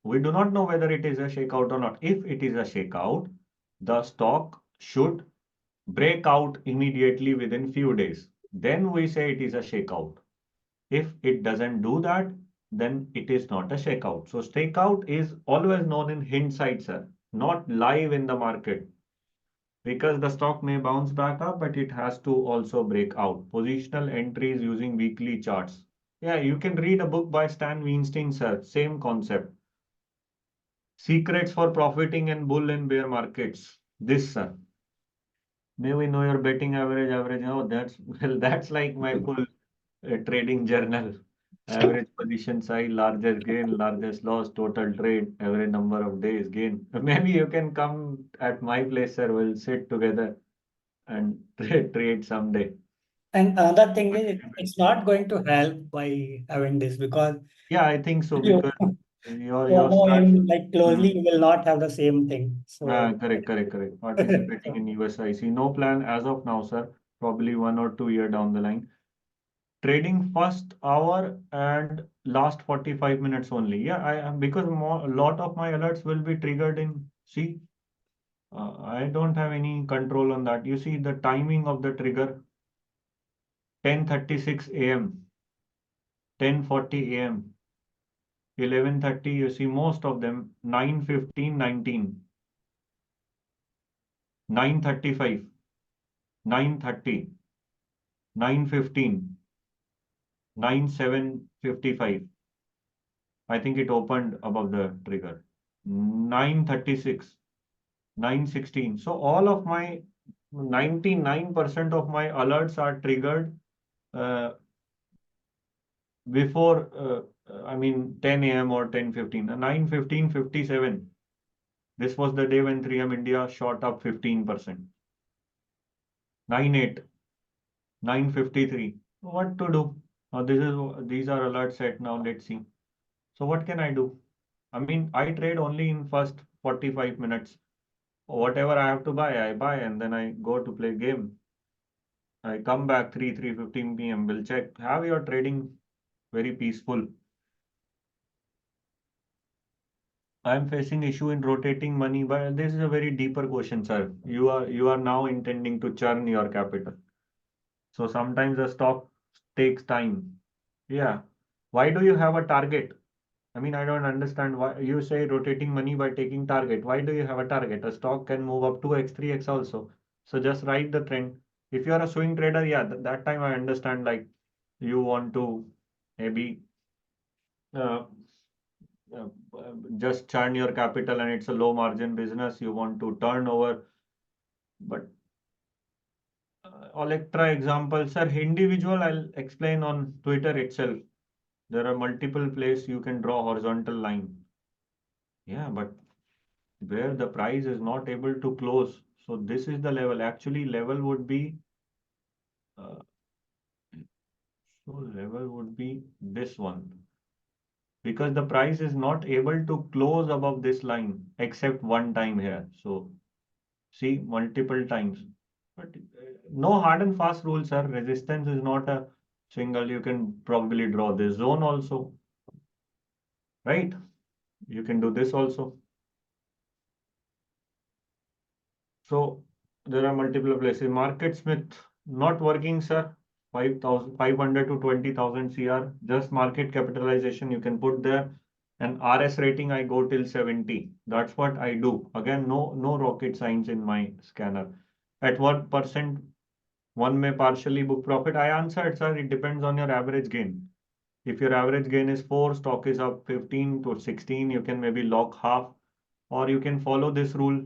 We do not know whether it is a shakeout or not. If it is a shakeout, the stock should break out immediately within few days. Then we say it is a shakeout. If it doesn't do that, then it is not a shakeout. So shakeout is always known in hindsight, sir, not live in the market. Because the stock may bounce back up, but it has to also break out. Positional entries using weekly charts. Yeah, you can read a book by Stan Weinstein, sir. Same concept. Secrets for profiting in bull and bear markets. This, sir. May we know your betting average? Oh, that's like my full trading journal. Average position size, largest gain, largest loss, total trade, average number of days gain. Maybe you can come at my place, sir. We'll sit together and trade someday. And another thing is, it's not going to help by having this, because Yeah, I think so if you because your follow start. him like closely, Hmm. you will not have the same thing. So Correct. Participating in USIC. No plan as of now, sir. Probably 1 or 2 year down the line. Trading first hour and last 45 minutes only. Yeah, because a lot of my alerts will be triggered in. See, I don't have any control on that. You see the timing of the trigger 10:36 a.m., 10:40 a.m., 11:30. You see most of them 9:15, 19, 9:35, 9:30, 9:15, 9:55. I think it opened above the trigger. 9:36, 9:16. So all of my 99% of my alerts are triggered uh, before, I mean, 10 a.m. or 10:15. 9:15, 57. This was the day when 3M India shot up 15%. 9:8, 9:53. What to do? These are alerts set now. Let's see. So what can I do? I mean, I trade only in first 45 minutes. Whatever I have to buy, I buy, and then I go to play game. I come back 3:15 p.m. Will check. Have your trading very peaceful. I am facing issue in rotating money, but this is a very deeper question, sir. You are now intending to churn your capital. So sometimes the stock takes time. Yeah. Why do you have a target? I mean, I don't understand why you say rotating money by taking target. Why do you have a target? A stock can move up 2x, 3x also. So just write the trend. If you are a swing trader, yeah, that time I understand like you want to maybe uh, uh, just churn your capital and it's a low margin business. You want to turn over. But Electra example, sir, individual, I'll explain on Twitter itself. There are multiple places you can draw horizontal line. Yeah, but where the price is not able to close. So this is the level. Actually, level would be uh, this one because the price is not able to close above this line except one time here. So see multiple times. But no hard and fast rule, sir. Resistance is not a single. You can probably draw this zone also, right? You can do this also. So there are multiple places. MarketSmith not working, sir. 5,500 to 20,000 CR. Just market capitalization you can put there. And RS rating I go till 70. That's what I do. Again, no rocket science in my scanner. At what percent one may partially book profit? I answered, sir. It depends on your average gain. If your average gain is 4, stock is up 15 to 16, you can maybe lock half, or you can follow this rule.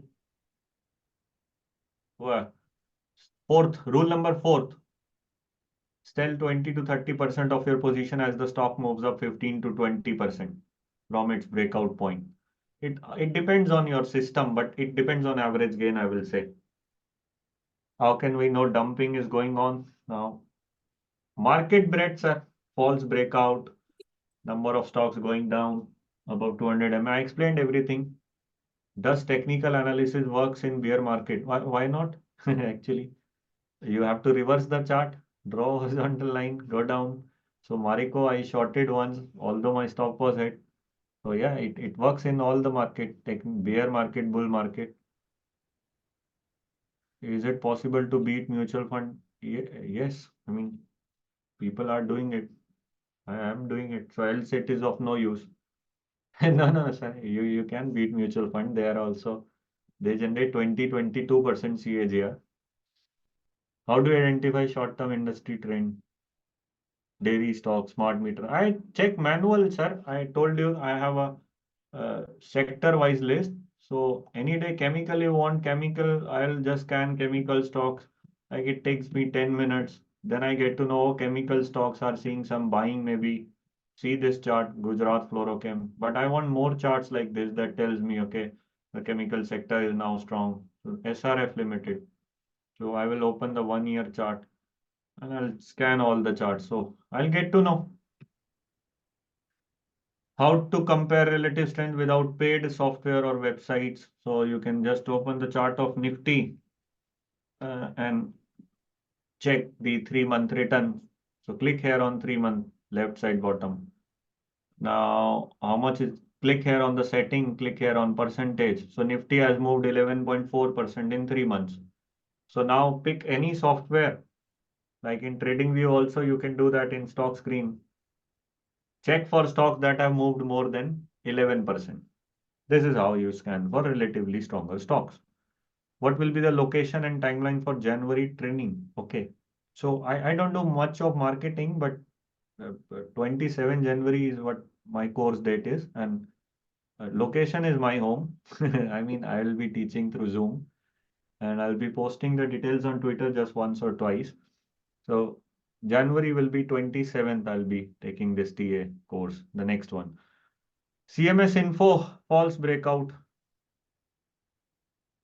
Rule number 4, sell 20 to 30% of your position as the stock moves up 15 to 20% from its breakout point. It depends on your system, but it depends on average gain, I will say. How can we know dumping is going on now? Market breadths are false breakout, number of stocks going down above 200 MA. I explained everything. Does technical analysis works in bear market? Why not? Actually, you have to reverse the chart, draw a horizontal line, go down. So Marico, I shorted once, although my stop was hit. So yeah, it works in all the market, bear market, bull market. Is it possible to beat mutual fund? Yes. I mean, people are doing it. I am doing it. So else it is of no use. No, sir. You can beat mutual fund. They are also, they generate 22% CAGR. How do you identify short-term industry trend? Dairy stock, smart meter. I check manual, sir. I told you I have a sector-wise list. So any day chemical you want chemical, I'll just scan chemical stocks. Like it takes me 10 minutes. Then I get to know chemical stocks are seeing some buying maybe. See this chart, Gujarat Fluorochem. But I want more charts like this that tells me, okay, the chemical sector is now strong. So SRF Limited. So I will open the 1 year chart and I'll scan all the charts. So I'll get to know how to compare relative strength without paid software or websites. So you can just open the chart of Nifty and check the 3-month return. So click here on 3-month, left side bottom. Now, how much is, click here on the setting, click here on percentage. So Nifty has moved 11.4% in 3 months. So now pick any software, like in TradingView also, you can do that in stock screen. Check for stocks that have moved more than 11%. This is how you scan for relatively stronger stocks. What will be the location and timeline for January training? Okay. So I don't do much of marketing, but 27 January is what my course date is. And location is my home. I mean, I'll be teaching through Zoom and I'll be posting the details on Twitter just once or twice. So January will be 27th. I'll be taking this TA course, the next one. CMS info, false breakout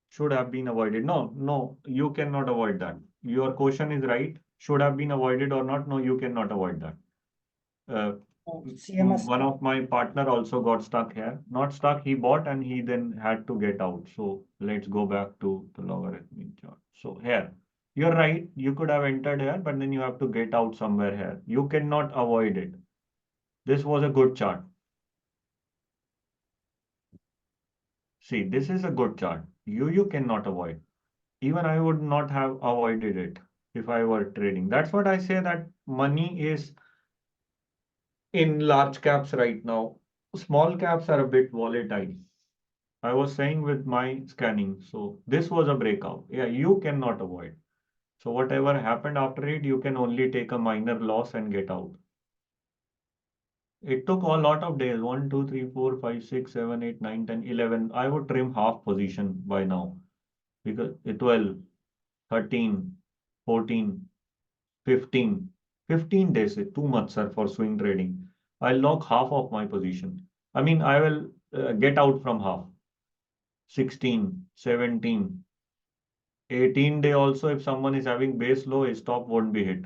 should have been avoided. No, you cannot avoid that. Your question is right. Should have been avoided or not? No, you cannot avoid that. CMS. One of my partner also got stuck here. Not stuck, he bought and he then had to get out. So let's go back to the logarithmic chart. So here, you're right. You could have entered here, but then you have to get out somewhere here. You cannot avoid it. This was a good chart. See, this is a good chart. You cannot avoid. Even I would not have avoided it if I were trading. That's what I say, that money is in large caps right now. Small caps are a bit volatile. I was saying with my scanning. So this was a breakout. Yeah, you cannot avoid. So whatever happened after it, you can only take a minor loss and get out. It took a lot of days. 1, 2, 3, 4, 5, 6, 7, 8, 9, 10, 11. I would trim half position by now. Because 12, 13, 14, 15 days, too much, sir, for swing trading. I'll lock half of my position. I mean, I will get out from half. 16, 17, 18 day also, if someone is having base low, his stop won't be hit.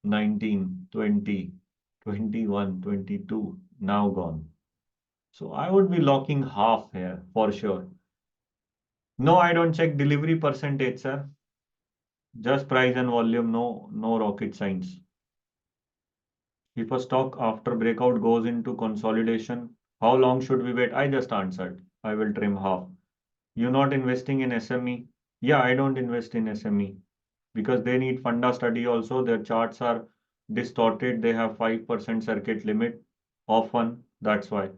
19, 20, 21, 22, now gone. So I would be locking half here for sure. No, I don't check delivery percentage, sir. Just price and volume, no rocket science. If a stock after breakout goes into consolidation, how long should we wait? I just answered. I will trim half. You're not investing in SME? Yeah, I don't invest in SME because they need funda study also. Their charts are distorted. They have 5% circuit limit often. That's why.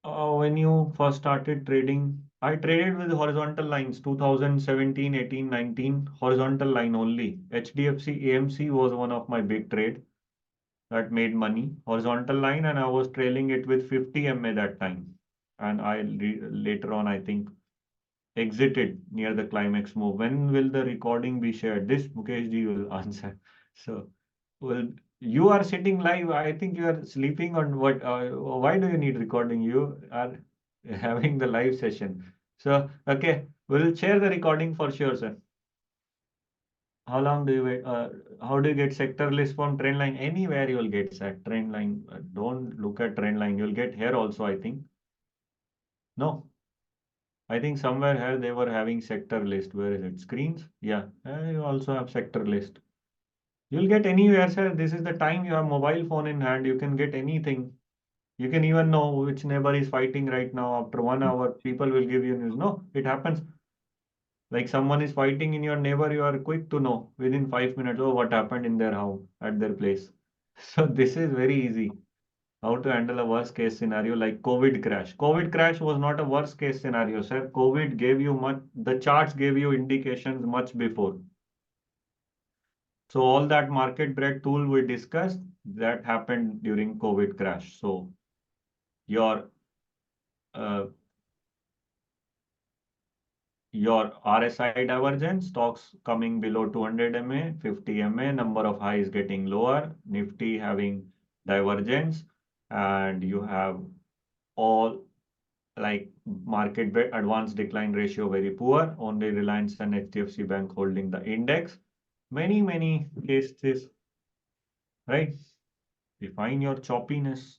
When you first started trading, I traded with horizontal lines 2017, 18, 19, horizontal line only. HDFC AMC was one of my big trade that made money. Horizontal line, and I was trailing it with 50 MA that time. And later on, I think, exited near the climax move. When will the recording be shared? This Mukesh ji will answer. So, well, you are sitting live. I think you are sleeping on what? Why do you need recording? You are having the live session. So, okay, we'll share the recording for sure, sir. How long do you wait? How do you get sector list from trend line? Anywhere you will get that trend line. Don't look at trend line. You'll get here also, I think. No, I think somewhere here they were having sector list. Where is it? Screens? Yeah, you also have sector list. You'll get anywhere, sir. This is the time you have mobile phone in hand. You can get anything. You can even know which neighbor is fighting right now. After 1 hour, people will give you news. No, it happens. Like someone is fighting in your neighbor, you are quick to know within 5 minutes. Oh, what happened in their house at their place. So this is very easy. How to handle a worst case scenario like COVID crash. COVID crash was not a worst case scenario, sir. COVID gave you much, the charts gave you indications much before. So all that market bread tool we discussed, that happened during COVID crash. So uh, your RSI divergence, stocks coming below 200 MA, 50 MA, number of highs getting lower, Nifty having divergence, and you have all like market bet advanced decline ratio very poor, only Reliance and HDFC Bank holding the index. Many cases, right? Define your choppiness.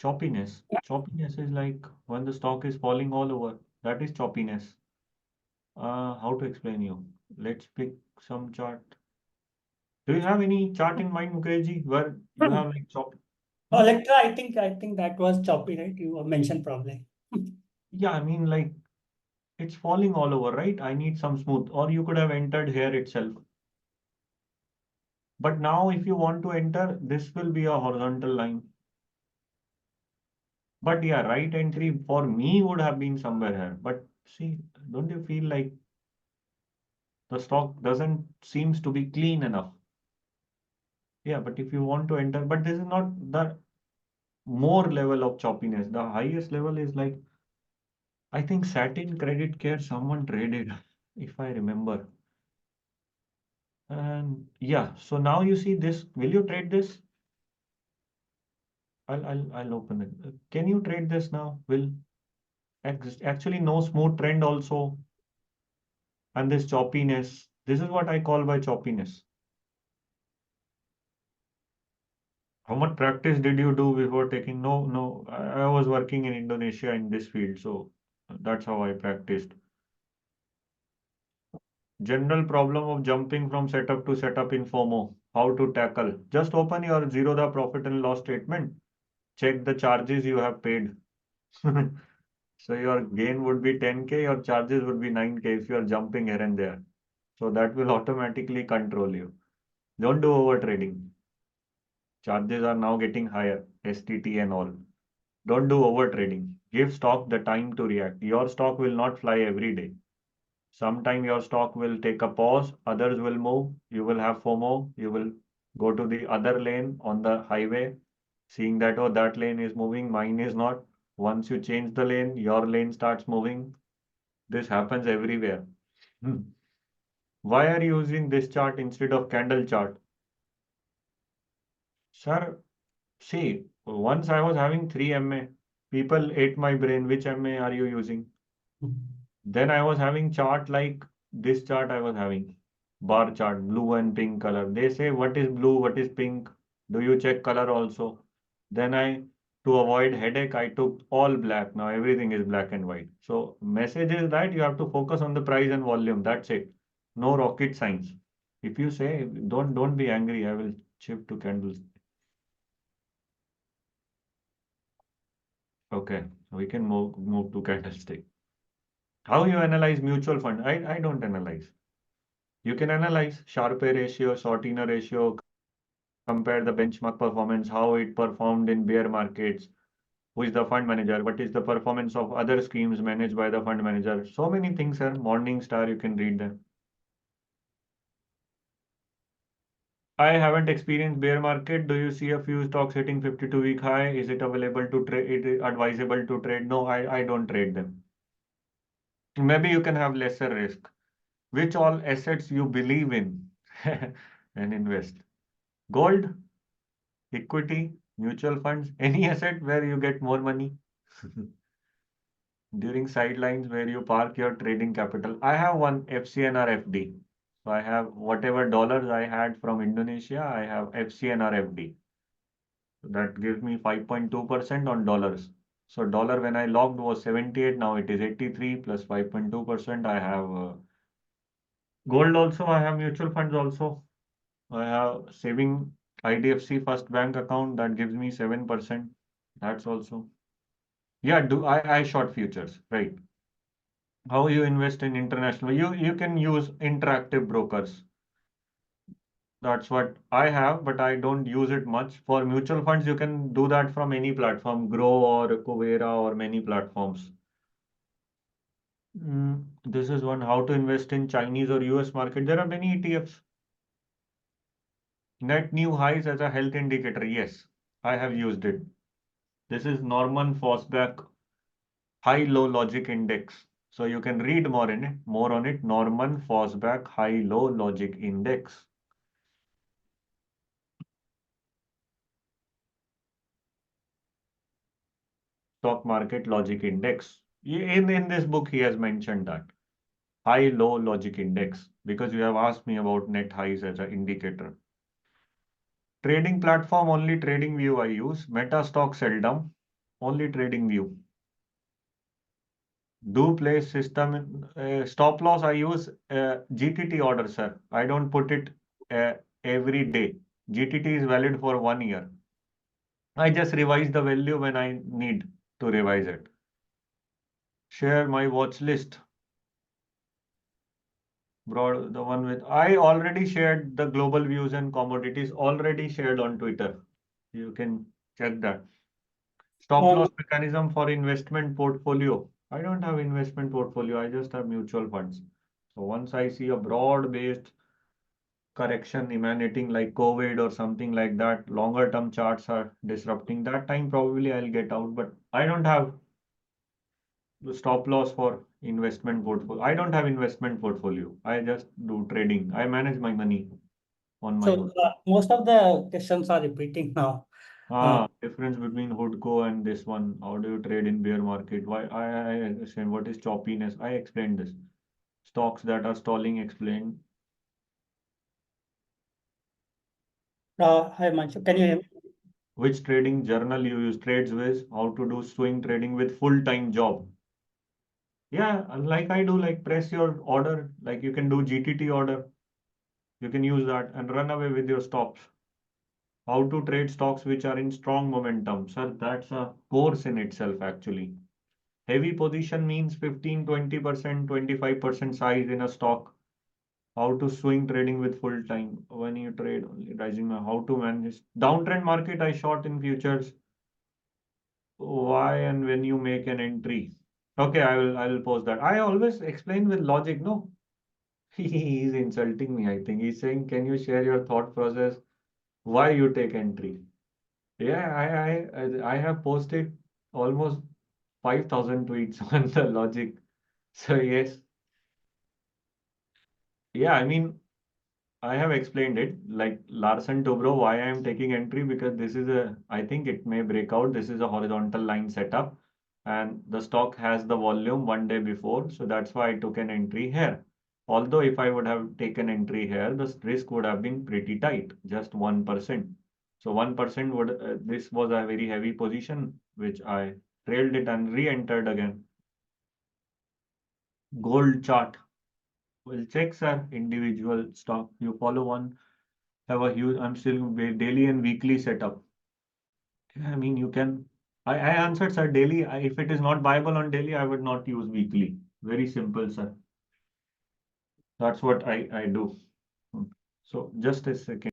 Choppiness. Choppiness is like when the stock is falling all over. That is choppiness. How to explain you? Let's pick some chart. Do you have any chart in mind, Mukherjee, where you have like chop? Oh, Hmm? Electra, I think that was choppy, right? You mentioned probably. Yeah, I mean like it's falling all over, right? I need some smooth. Or you could have entered here itself. But now if you want to enter, this will be a horizontal line. But yeah, right entry for me would have been somewhere here. But see, don't you feel like the stock doesn't seems to be clean enough? Yeah, but if you want to enter, but this is not the more level of choppiness. The highest level is like, I think Satin Credit Care someone traded, if I remember. And yeah, so now you see this. Will you trade this? I'll open it. Can you trade this now? Will actually no smooth trend also, and this choppiness. This is what I call by choppiness. How much practice did you do before taking? No. I was working in Indonesia in this field, so that's how I practiced. General problem of jumping from setup to setup in FOMO. How to tackle? Just open your zero the profit and loss statement. Check the charges you have paid. So your gain would be 10K, your charges would be 9K if you are jumping here and there. So that will automatically control you. Don't do over trading. Charges are now getting higher, STT and all. Don't do over trading. Give stock the time to react. Your stock will not fly every day. Sometime your stock will take a pause, others will move, you will have FOMO, you will go to the other lane on the highway, seeing that, oh, that lane is moving, mine is not. Once you change the lane, your lane starts moving. This happens everywhere. Hmm. Why are you using this chart instead of candle chart? Sir, see, once I was having 3 MA, people ate my brain, which MA are you using? Then I was having chart like this chart I was having. Bar chart, blue and pink color. They say, what is blue, what is pink? Do you check color also? Then to avoid headache, I took all black. Now everything is black and white. So message is that you have to focus on the price and volume. That's it. No rocket science. If you say, don't be angry, I will shift to candles. Okay, we can move to candlestick. How you analyze mutual fund? I don't analyze. You can analyze Sharpe ratio, Sortiner ratio, compare the benchmark performance, how it performed in bear markets. who is the fund manager, what is the performance of other schemes managed by the fund manager. So many things, sir. Morningstar, you can read them. I haven't experienced bear market. Do you see a few stocks hitting 52-week high? Is it available to trade? It is advisable to trade? No, I don't trade them. Maybe you can have lesser risk. Which all assets you believe in and invest? Gold, equity, mutual funds, any asset where you get more money during sidelines where you park your trading capital. I have one FCNR FD. So I have whatever dollars I had from Indonesia, I have FCNR FD. That gives me 5.2% on dollars. So dollar when I logged was 78, now it is 83 plus 5.2%. I have gold also, I have mutual funds also. I have saving IDFC First Bank account that gives me 7%. That's also. Yeah, do I short futures, right? How you invest in international? You can use interactive brokers. That's what I have, but I don't use it much. For mutual funds, you can do that from any platform, Grow or Covera or many platforms. This is one, how to invest in Chinese or US market. There are many ETFs. Net new highs as a health indicator. Yes, I have used it. This is Norman Fosbach high-low logic index. So you can read more on it. Norman Fosbach high-low logic index. Stock market logic index. In this book, he has mentioned that high-low logic index because you have asked me about net highs as an indicator. Trading platform only TradingView I use. Meta stock seldom. Only TradingView. Do place system stop loss. I use GTT order, sir. I don't put it every day. GTT is valid for 1 year. I just revise the value when I need to revise it. Share my watch list. Broad, the one with I already shared the global views and commodities already shared on Twitter. You can check that. Stop loss mechanism for investment portfolio. I don't have investment portfolio. I just have mutual funds. So once I see a broad-based correction emanating like COVID or something like that, longer term charts are disrupting. That time probably I'll get out, but I don't have the stop loss for investment portfolio. I don't have investment portfolio. I just do trading. I manage my money on my own. So most of the questions are repeating now. Difference between Hoodco and this one. How do you trade in bear market? Why I understand what is choppiness. I explained this. Stocks that are stalling explained. Hi, Manshu, can you hear me? Which trading journal you use? TradesWiz. How to do swing trading with full-time job. Yeah, like I do, like press your order, like you can do GTT order. You can use that and run away with your stops. How to trade stocks which are in strong momentum. Sir, that's a course in itself, actually. Heavy position means 15, 20%, 25% size in a stock. How to swing trading with full time when you trade only rising. How to manage downtrend market. I short in futures. Why and when you make an entry. Okay, I will post that. I always explain with logic. No, he is insulting me. I think he's saying, can you share your thought process? Why you take entry? Yeah, I have posted almost 5,000 tweets on the logic. So yes, yeah, I mean, I have explained it like Larsen Tobro, why I am taking entry because this is I think it may break out. This is a horizontal line setup and the stock has the volume 1 day before. So that's why I took an entry here. Although if I would have taken entry here, the risk would have been pretty tight, just 1%. So 1% would, this was a very heavy position, which I trailed it and re-entered again. Gold chart. We'll check, sir, individual stock. You follow one, have a huge, I'm still daily and weekly setup. I mean, you can, I answered, sir, daily. If it is not viable on daily, I would not use weekly. Very simple, sir. That's what I do. So just a second.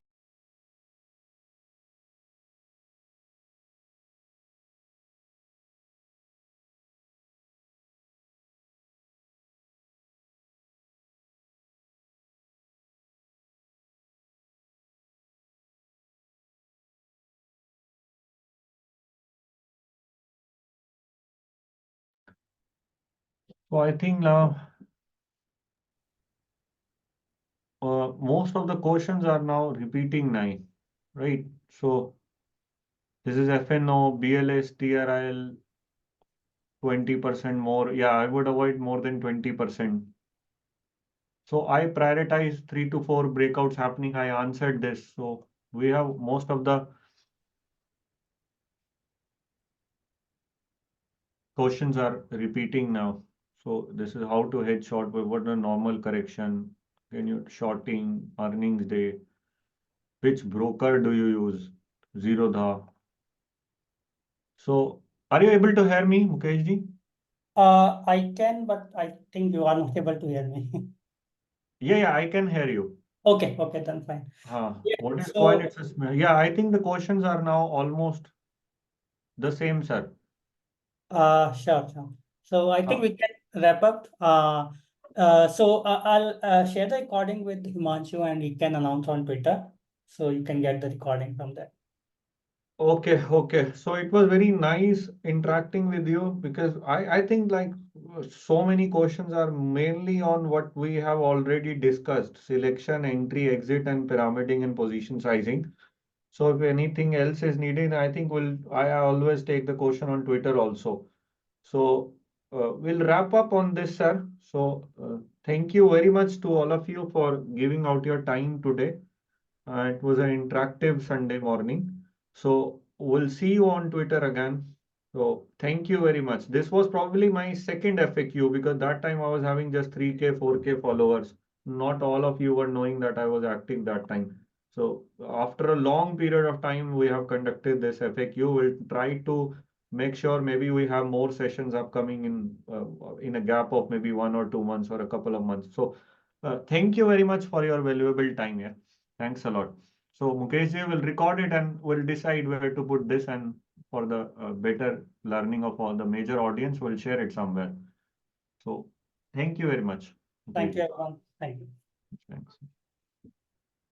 So I think now most of the questions are now repeating now, right? So this is FNO, BLS, TRIL, 20% more. Yeah, I would avoid more than 20%. So I prioritize 3 to 4 breakouts happening. I answered this. So we have most of the questions are repeating now. So this is how to hedge short, what a normal correction, can you shorting, earnings day, which broker do you use? Zerodha. So are you able to hear me, Mukesh ji? I can, but I think you are not able to hear me. Yeah, I can hear you. Okay, then fine. Yeah, What is so coin? Yeah, I think the questions are now almost the same, sir. sure. So I think Uh, we can wrap up. So I'll share the recording with Himanshu and he can announce on Twitter. So you can get the recording from there. Okay. So it was very nice interacting with you because I think like so many questions are mainly on what we have already discussed: selection, entry, exit, and pyramiding and position sizing. So if anything else is needed, I think I always take the question on Twitter also. So we'll wrap up on this, sir. So thank you very much to all of you for giving out your time today. It was an interactive Sunday morning. So we'll see you on Twitter again. So thank you very much. This was probably my second FAQ because that time I was having just 3K, 4K followers. Not all of you were knowing that I was active that time. So after a long period of time, we have conducted this FAQ. We'll try to make sure maybe we have more sessions upcoming in a gap of maybe 1 or 2 months or a couple of months. So thank you very much for your valuable time here. Thanks a lot. So Mukesh ji will record it and we'll decide where to put this, and for the better learning of all the major audience, we'll share it somewhere. So thank you very much, Mukesh Thank ji. you, everyone. Thank you. Thanks.